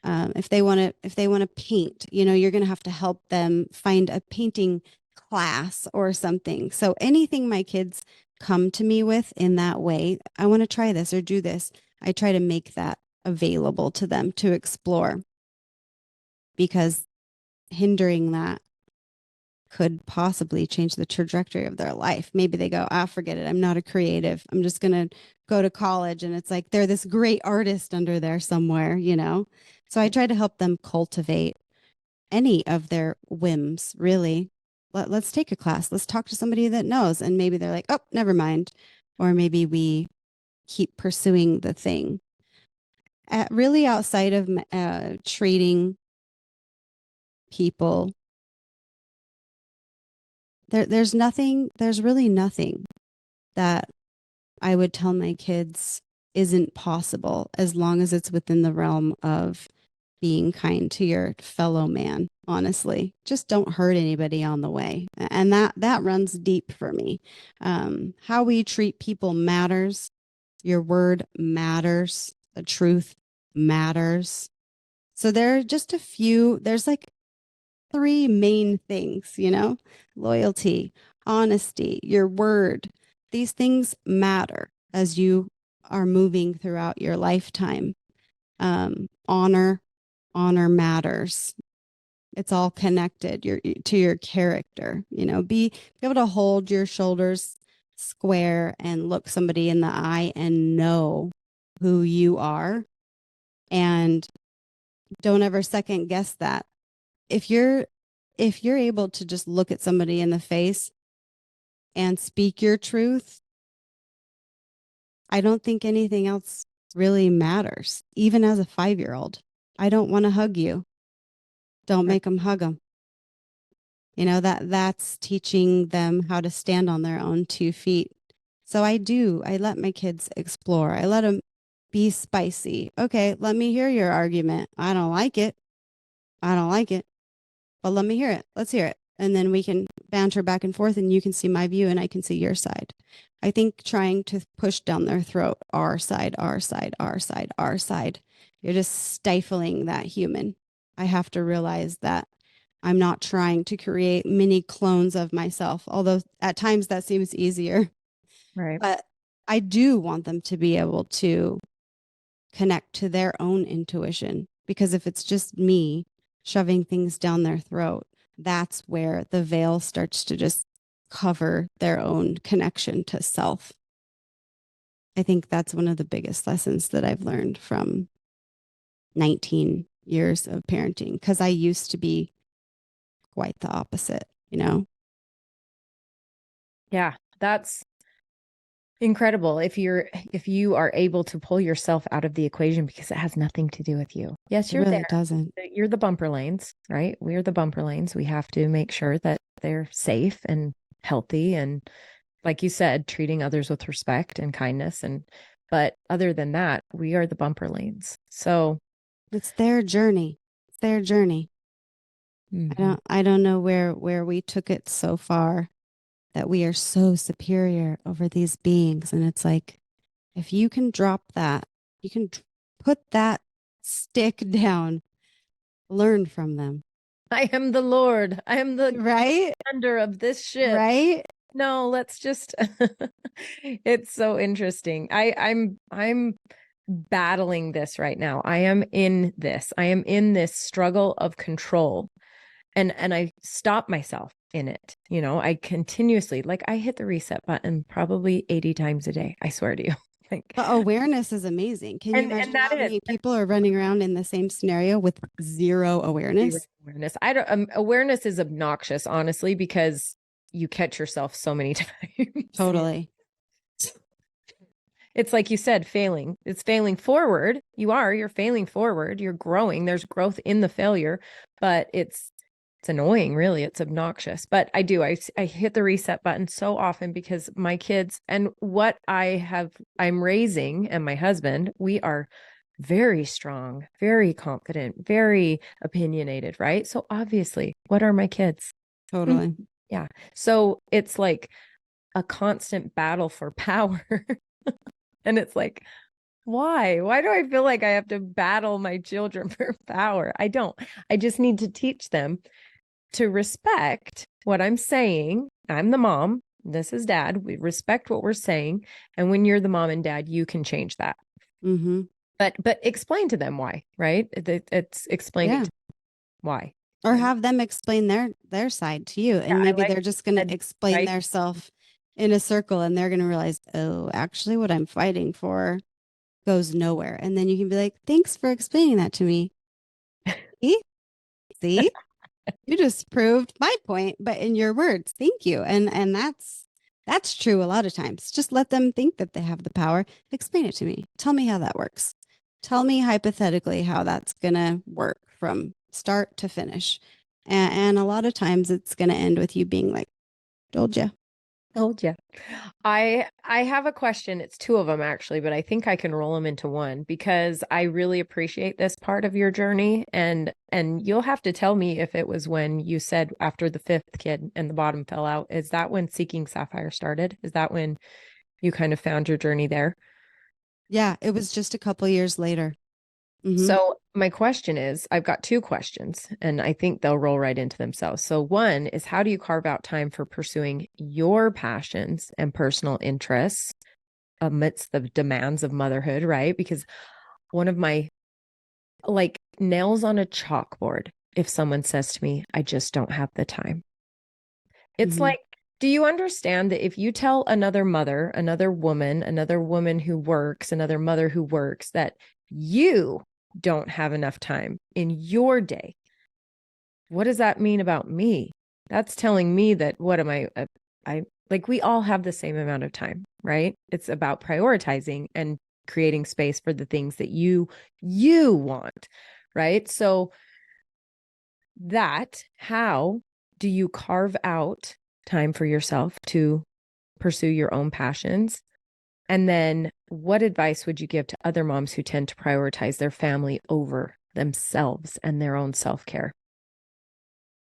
if they want to paint, you're going to have to help them find a painting class or something. So anything my kids come to me with in that way, I want to try this or do this, I try to make that available to them to explore, because hindering that could possibly change the trajectory of their life. Maybe they go, forget it. I'm not a creative. I'm just going to go to college. And it's like they're this great artist under there somewhere. So I try to help them cultivate any of their whims, really. Let's take a class. Let's talk to somebody that knows. And maybe they're like, oh, never mind. Or maybe we keep pursuing the thing. Really, outside of treating people, there's really nothing that I would tell my kids isn't possible, as long as it's within the realm of being kind to your fellow man. Honestly, just don't hurt anybody on the way. And that runs deep for me. How we treat people matters. Your word matters. The truth matters. So there are just there's like three main things, loyalty, honesty, your word. These things matter as you are moving throughout your lifetime. Honor, honor matters. It's all connected to your character. Be able to hold your shoulders square and look somebody in the eye and know who you are, and don't ever second guess that. If you're able to just look at somebody in the face and speak your truth, I don't think anything else really matters. Even as a 5-year-old, I don't want to hug you. Don't make them hug them. You know, that's teaching them how to stand on their own 2 feet. So I let my kids explore. I let them be spicy. Okay, let me hear your argument. I don't like it. I don't like it. But let me hear it. Let's hear it. And then we can banter back and forth and you can see my view and I can see your side. I think trying to push down their throat, our side, our side, our side, our side, you're just stifling that human. I have to realize that I'm not trying to create mini clones of myself, although at times that seems easier. Right. But I do want them to be able to connect to their own intuition, because if it's just me shoving things down their throat, that's where the veil starts to just cover their own connection to self. I think that's one of the biggest lessons that I've learned from 19 years of parenting, because I used to be quite the opposite, you know? Yeah, that's incredible if you are able to pull yourself out of the equation, because it has nothing to do with you. Yes, It you're really there. doesn't. You're the bumper lanes, right? We're the bumper lanes. We have to make sure that they're safe and healthy and, like you said, treating others with respect and kindness. But other than that, we are the bumper lanes. So It's their journey. It's their journey. mhm. I don't know where we took it so far, that we are so superior over these beings. And it's like, if you can drop that, you can put that stick down, learn from them. I am the Lord. I am the Right? commander of this ship. Right? No, let's just it's so interesting. I'm battling this right now. I am in this. I am in this struggle of control. And I stop myself in it. You know, I continuously, like, I hit the reset button probably 80 times a day. I swear to you. Like, But awareness is amazing. Can you and imagine that how is many people are running around in the same scenario with zero awareness? awareness. I don't awareness is obnoxious, honestly, because you catch yourself so many times. Totally. It's like you said, failing. It's failing forward. You're failing forward. You're growing. There's growth in the failure, but it's annoying, really. It's obnoxious. But I hit the reset button so often because my kids and what I'm raising, and my husband, we are very strong, very confident, very opinionated, right? So obviously, what are my kids? Totally. Yeah. So it's like a constant battle for power. And it's like, why? Why do I feel like I have to battle my children for power? I don't. I just need to teach them to respect what I'm saying. I'm the mom. This is dad. We respect what we're saying. And when you're the mom and dad, you can change that. Mm-hmm. But explain to them why, right? It's explaining to them why. Or have them explain their side to you, and Yeah, maybe they're just going to explain right? their self in a circle, and they're going to realize, oh, actually what I'm fighting for goes nowhere. And then you can be like, thanks for explaining that to me. See? See? You just proved my point, but in your words. Thank you. And that's true a lot of times. Just let them think that they have the power. Explain it to me. Tell me how that works. Tell me hypothetically how that's going to work from start to finish. And a lot of times it's going to end with you being like, told you. Told you. I have a question. It's two of them actually, but I think I can roll them into one because I really appreciate this part of your journey. And you'll have to tell me if it was when you said after the fifth kid and the bottom fell out. Is that when Seeking Sapphire started? Is that when you kind of found your journey there? Yeah, it was just a couple years later. Mm-hmm. So my question is, I've got two questions, and I think they'll roll right into themselves. So one is, how do you carve out time for pursuing your passions and personal interests amidst the demands of motherhood, right? Because one of my, like, nails on a chalkboard, if someone says to me, I just don't have the time. It's Mm-hmm. like, do you understand that if you tell another mother, another woman who works, another mother who works, that you don't have enough time in your day, what does that mean about me? That's telling me that what am I like we all have the same amount of time, right? It's about prioritizing and creating space for the things that you want, right? So how do you carve out time for yourself to pursue your own passions? And then what advice would you give to other moms who tend to prioritize their family over themselves and their own self-care?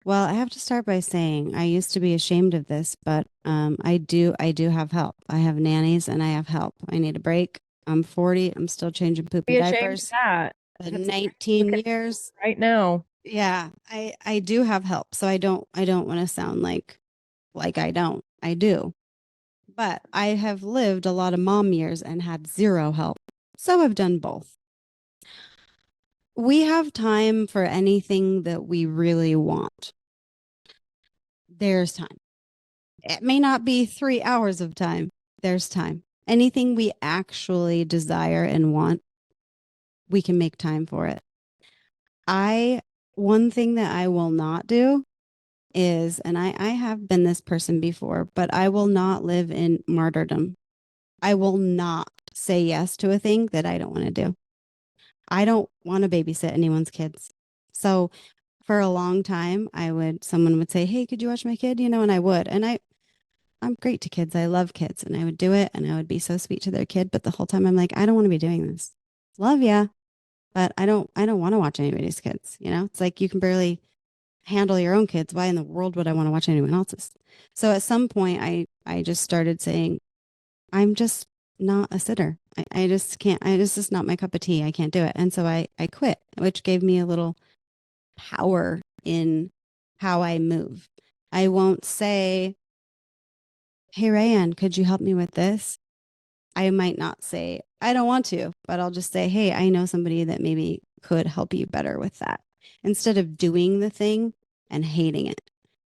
Well, I have to start by saying I used to be ashamed of this, but I do have help. I have nannies and I have help. I need a break. I'm 40. I'm still changing poopy Be ashamed of diapers. that. 19 years. Right now. Yeah, I do have help. So I don't want to sound like I don't. I do. But I have lived a lot of mom years and had zero help. So I've done both. We have time for anything that we really want. There's time. It may not be 3 hours of time. There's time. Anything we actually desire and want, we can make time for it. One thing that I will not do is, and I have been this person before, but I will not live in martyrdom. I will not say yes to a thing that I don't want to do. I don't want to babysit anyone's kids. So for a long time, someone would say, "Hey, could you watch my kid?" And I would. And I'm great to kids. I love kids and I would do it and I would be so sweet to their kid. But the whole time I'm like, I don't want to be doing this. Love ya. But I don't want to watch anybody's kids. It's like you can barely handle your own kids. Why in the world would I want to watch anyone else's? So at some point I just started saying, I'm just not a sitter. I just can't, just not my cup of tea. I can't do it. And so I quit, which gave me a little power in how I move. I won't say, "Hey, Rianne, could you help me with this?" I might not say, "I don't want to," but I'll just say, "Hey, I know somebody that maybe could help you better with that." Instead of doing the thing and hating it,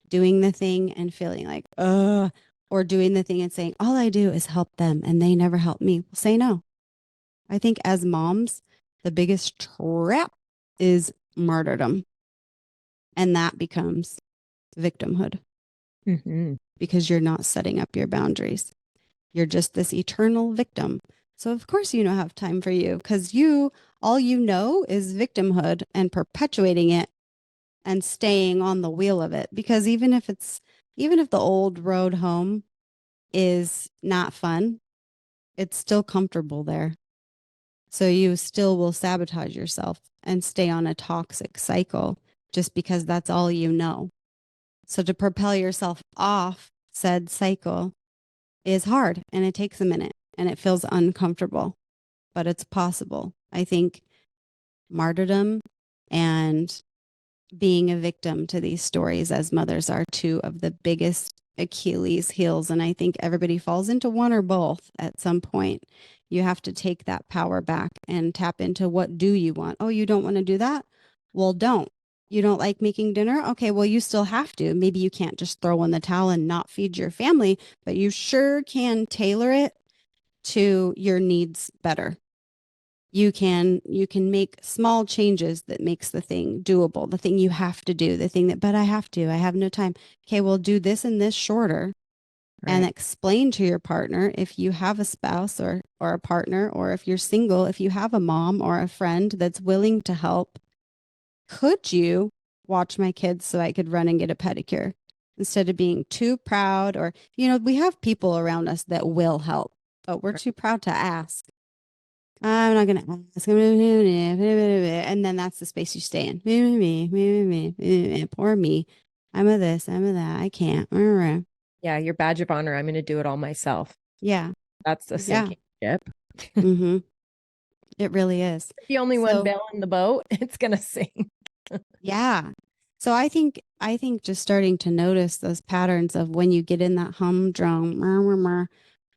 doing the thing and feeling like, ugh, or doing the thing and saying, all I do is help them and they never help me. Say no. I think as moms, the biggest trap is martyrdom. And that becomes victimhood because you're not setting up your boundaries. You're just this eternal victim. So of course you don't have time for you because all you know is victimhood and perpetuating it and staying on the wheel of it. Because even if the old road home is not fun, it's still comfortable there. So you still will sabotage yourself and stay on a toxic cycle just because that's all you know. So to propel yourself off said cycle is hard and it takes a minute and it feels uncomfortable, but it's possible. I think martyrdom and being a victim to these stories as mothers are two of the biggest Achilles heels. And I think everybody falls into one or both at some point. You have to take that power back and tap into what do you want? Oh, you don't want to do that? Well, don't. You don't like making dinner? Okay, well, you still have to. Maybe you can't just throw in the towel and not feed your family, but you sure can tailor it to your needs better. You can make small changes that makes the thing doable, the thing you have to do, the thing that, but I have no time. Okay, well, do this and this shorter. Right. And explain to your partner if you have a spouse or a partner, or if you're single, if you have a mom or a friend that's willing to help, could you watch my kids so I could run and get a pedicure instead of being too proud? Or, we have people around us that will help, but we're too proud to ask. I'm not going to ask. And then that's the space you stay in. Poor me. I'm a this, I'm a that. I can't. Yeah, your badge of honor. I'm going to do it all myself. Yeah. That's a sinking ship. Mm-hmm. It really is. The only one bailing the boat, it's going to sink. Yeah. So I think just starting to notice those patterns of when you get in that humdrum,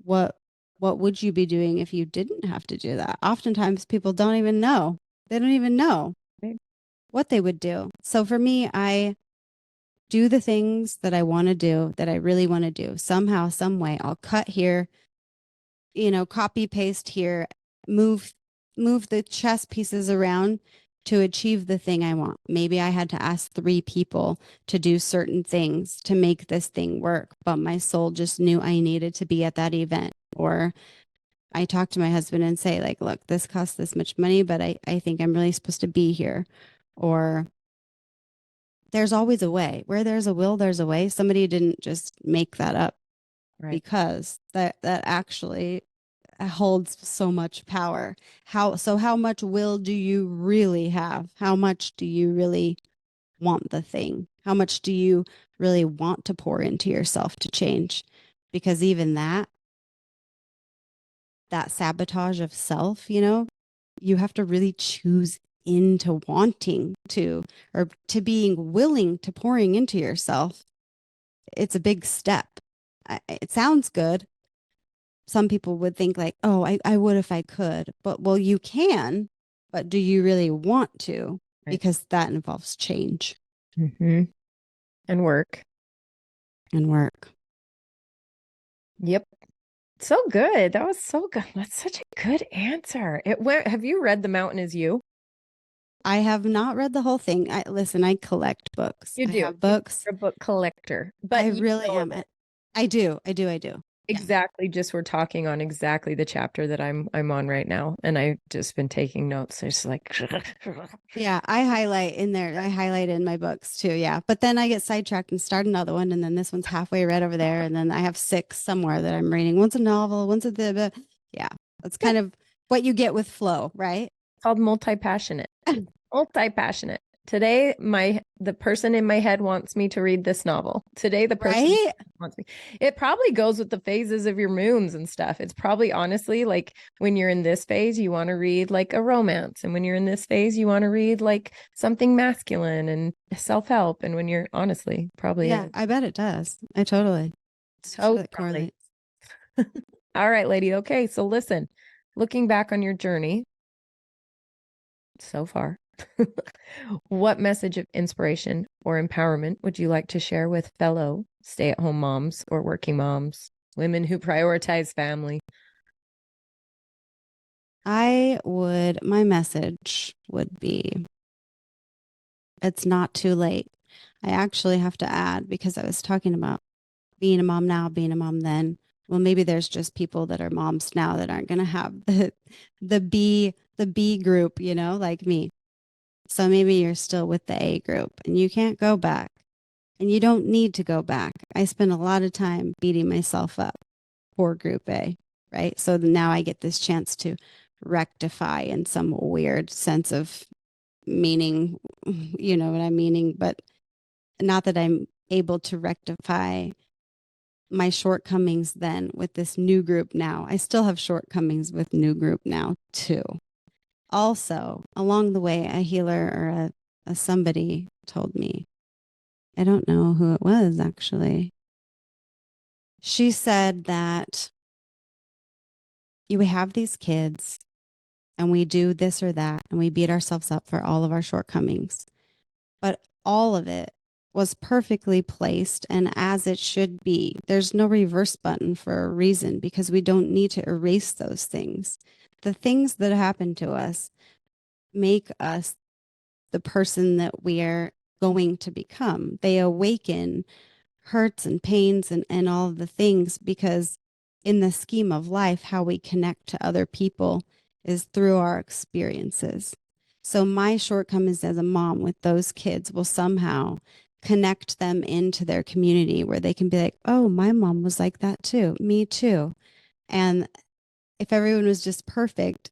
what would you be doing if you didn't have to do that? Oftentimes people don't even know. They don't even know what they would do. So for me, I do the things that I want to do, that I really want to do. Somehow, some way, I'll cut here, copy paste here, move, move the chess pieces around to achieve the thing I want. Maybe I had to ask 3 people to do certain things to make this thing work, but my soul just knew I needed to be at that event. Or I talk to my husband and say, like, look, this costs this much money, but I think I'm really supposed to be here. Or there's always a way. Where there's a will, there's a way. Somebody didn't just make that up, Right. because that actually holds so much power. How much will do you really have? How much do you really want the thing? How much do you really want to pour into yourself to change? Because even that sabotage of self, you have to really choose into wanting to, or to being willing to pouring into yourself. It's a big step. It sounds good. Some people would think like, oh, I would if I could. But well, you can, but do you really want to? Right. Because that involves change. Mm-hmm. And work. And work. Yep. So good. That was so good. That's such a good answer. Have you read The Mountain Is You? I have not read the whole thing. Listen, I collect books. You I do. have books. You're a book collector, but I you really know am. that I do. exactly. Just we're talking on exactly the chapter that I'm on right now, and I've just been taking notes. It's like, Yeah, I highlight in there. I highlight in my books too. Yeah. But then I get sidetracked and start another one. And then this one's halfway read over there. And then I have 6 somewhere that I'm reading. One's a novel, one's a the yeah. That's kind of what you get with flow, right? called multi-passionate. Multi-passionate. Today, the person in my head wants me to read this novel. Today, the person Right? wants me. It probably goes with the phases of your moons and stuff. It's probably honestly like when you're in this phase, you want to read like a romance. And when you're in this phase, you want to read like something masculine and self-help. And when you're honestly, probably Yeah, is. I bet it does. I totally. So That correlates. All right, lady. Okay. So listen, looking back on your journey so far, what message of inspiration or empowerment would you like to share with fellow stay-at-home moms or working moms, women who prioritize family? My message would be, it's not too late. I actually have to add, because I was talking about being a mom now, being a mom then. Well, maybe there's just people that are moms now that aren't going to have the B group, like me. So maybe you're still with the A group and you can't go back, and you don't need to go back. I spend a lot of time beating myself up for group A, right? So now I get this chance to rectify in some weird sense of meaning, you know what I'm meaning, but not that I'm able to rectify my shortcomings then with this new group now. I still have shortcomings with new group now too. Also, along the way, a healer or a somebody told me, I don't know who it was actually. She said that you have these kids and we do this or that and we beat ourselves up for all of our shortcomings, but all of it was perfectly placed and as it should be. There's no reverse button for a reason, because we don't need to erase those things. The things that happen to us make us the person that we are going to become. They awaken hurts and pains and all of the things, because in the scheme of life, how we connect to other people is through our experiences. So my shortcomings as a mom with those kids will somehow connect them into their community where they can be like, oh, my mom was like that too. Me too. And if everyone was just perfect,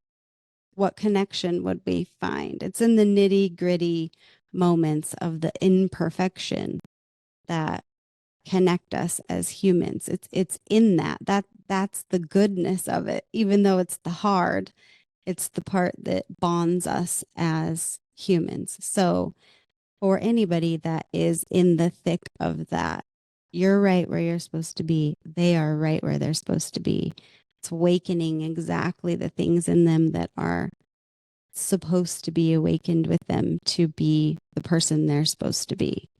what connection would we find? It's in the nitty gritty moments of the imperfection that connect us as humans. It's in that's the goodness of it. Even though it's the hard, it's the part that bonds us as humans. So for anybody that is in the thick of that, you're right where you're supposed to be. They are right where they're supposed to be. It's awakening exactly the things in them that are supposed to be awakened with them to be the person they're supposed to be.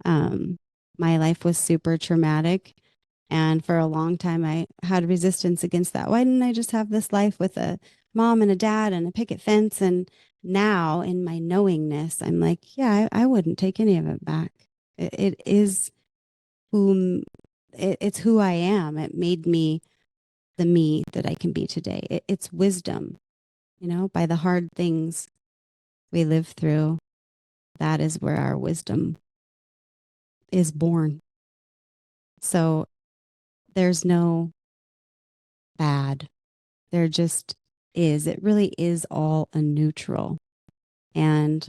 My life was super traumatic. And for a long time, I had resistance against that. Why didn't I just have this life with a mom and a dad and a picket fence? And now in my knowingness, I'm like, yeah, I wouldn't take any of it back. It is whom it's who I am. It made me the me that I can be today. It's wisdom, by the hard things we live through. That is where our wisdom is born. So there's no bad. There just is. It really is all a neutral. And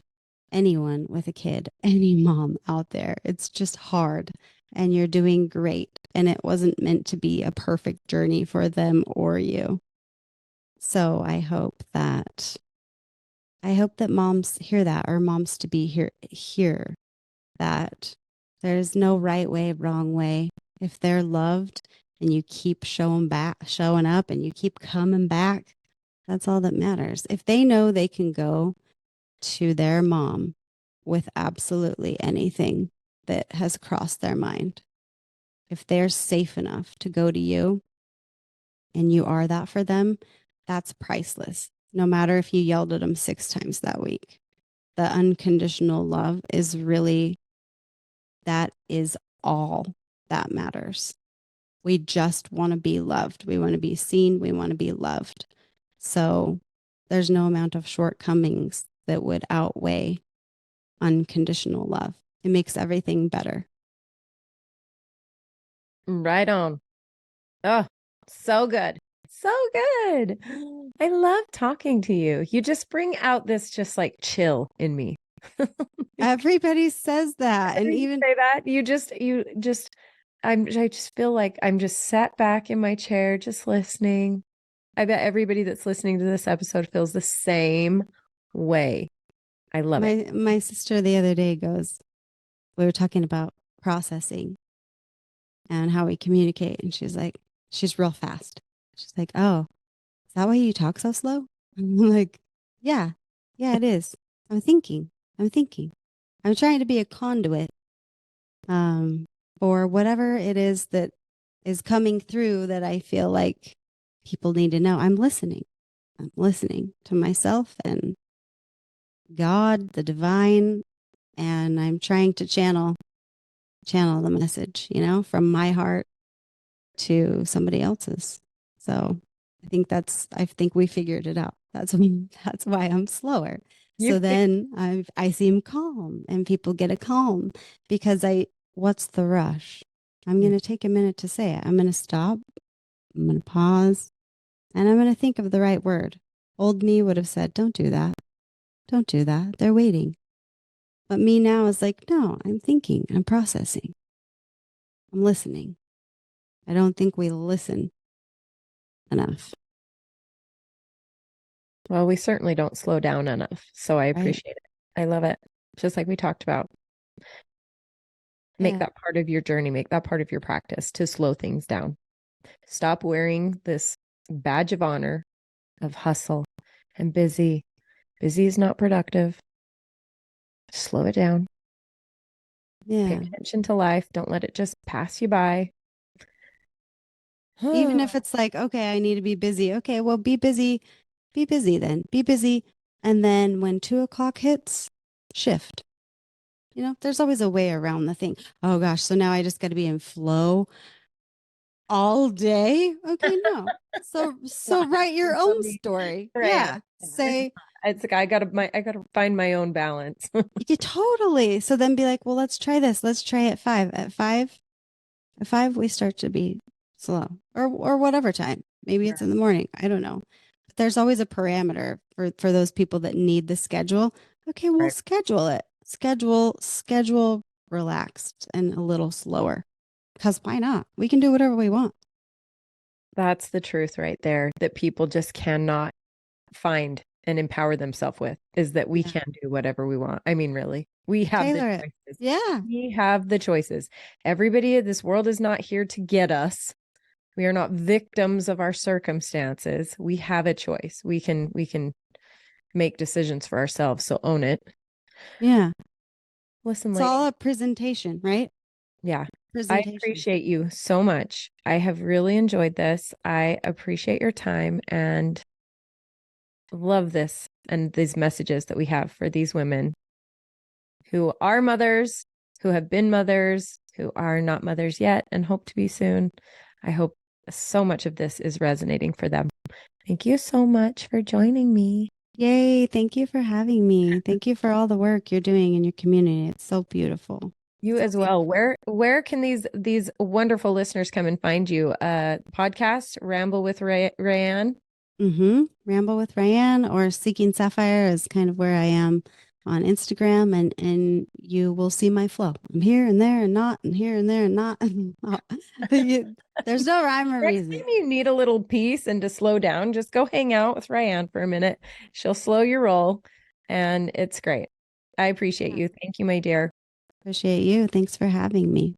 anyone with a kid, any mom out there, it's just hard and you're doing great. And it wasn't meant to be a perfect journey for them or you. So I hope that moms hear that, or moms to be hear that there's no right way, wrong way. If they're loved and you keep showing up and you keep coming back, that's all that matters. If they know they can go to their mom with absolutely anything that has crossed their mind, if they're safe enough to go to you and you are that for them, that's priceless. No matter if you yelled at them 6 times that week, the unconditional love is really, that is all that matters. We just want to be loved. We want to be seen. We want to be loved. So there's no amount of shortcomings that would outweigh unconditional love. It makes everything better. Right on. Oh, so good. So good. I love talking to you. You just bring out this just like chill in me. Everybody says that. And You even say that, I just feel like I'm just sat back in my chair, just listening. I bet everybody that's listening to this episode feels the same way. I love it. my sister the other day goes, we were talking about processing and how we communicate. And she's real fast. She's like, oh, is that why you talk so slow? I'm like, yeah, it is. I'm thinking. I'm trying to be a conduit um, for whatever it is that is coming through that I feel like people need to know. I'm listening. I'm listening to myself and God, the divine, and I'm trying to channel the message, from my heart to somebody else's. So I think we figured it out. That's why I'm slower. You So fi- then I seem calm and people get a calm because what's the rush? I'm going to take a minute to say it. I'm going to stop. I'm going to pause and I'm going to think of the right word. Old me would have said, don't do that. Don't do that. They're waiting. But me now is like, no, I'm thinking, I'm processing, I'm listening. I don't think we listen enough, Well, we certainly don't slow down enough. So I right? appreciate it. I love it. Just like we talked about. Make Yeah. that part of your journey, make that part of your practice to slow things down. Stop wearing this badge of honor of hustle and busy. Busy is not productive. Slow it down. Pay Yeah. attention to life. Don't let it just pass you by. Even if it's like, okay, I need to be busy. Okay, well, be busy. Be busy then. Be busy. And then when 2 o'clock hits, shift. There's always a way around the thing. Oh gosh, so now I just got to be in flow all day. Okay, no. So write your own story. Right. Yeah. Say, It's like I gotta find my own balance. you totally. So then be like, well, let's try this. Let's try at 5. At 5, we start to be slow, or whatever time. Maybe it's in the morning. I don't know. But there's always a parameter for those people that need the schedule. Okay, we'll Right. schedule it. Schedule relaxed and a little slower. Because why not? We can do whatever we want. That's the truth right there that people just cannot find and empower themselves with is that we Yeah. can do whatever we want. I mean, really, we have the Tailor it. choices. Yeah. We have the choices. Everybody, this world is not here to get us. We are not victims of our circumstances. We have a choice. We can make decisions for ourselves. So own it. Yeah. Listen, It's lady. all a presentation, right? Yeah. I representation. appreciate you so much. I have really enjoyed this. I appreciate your time and love this and these messages that we have for these women who are mothers, who have been mothers, who are not mothers yet and hope to be soon. I hope so much of this is resonating for them. Thank you so much for joining me. Yay. Thank you for having me. Thank you for all the work you're doing in your community. It's so beautiful. You as well. Where can these wonderful listeners come and find you? Podcast Ramble with Rianne. Ramble with Rianne or Seeking Sapphire is kind of where I am on Instagram, and you will see my flow. I'm here and there and not, and here and there and not. There's no rhyme or Next reason. time you need a little peace and to slow down, just go hang out with Rianne for a minute. She'll slow your roll, and it's great. I appreciate you. Thank you, my dear. Appreciate you. Thanks for having me.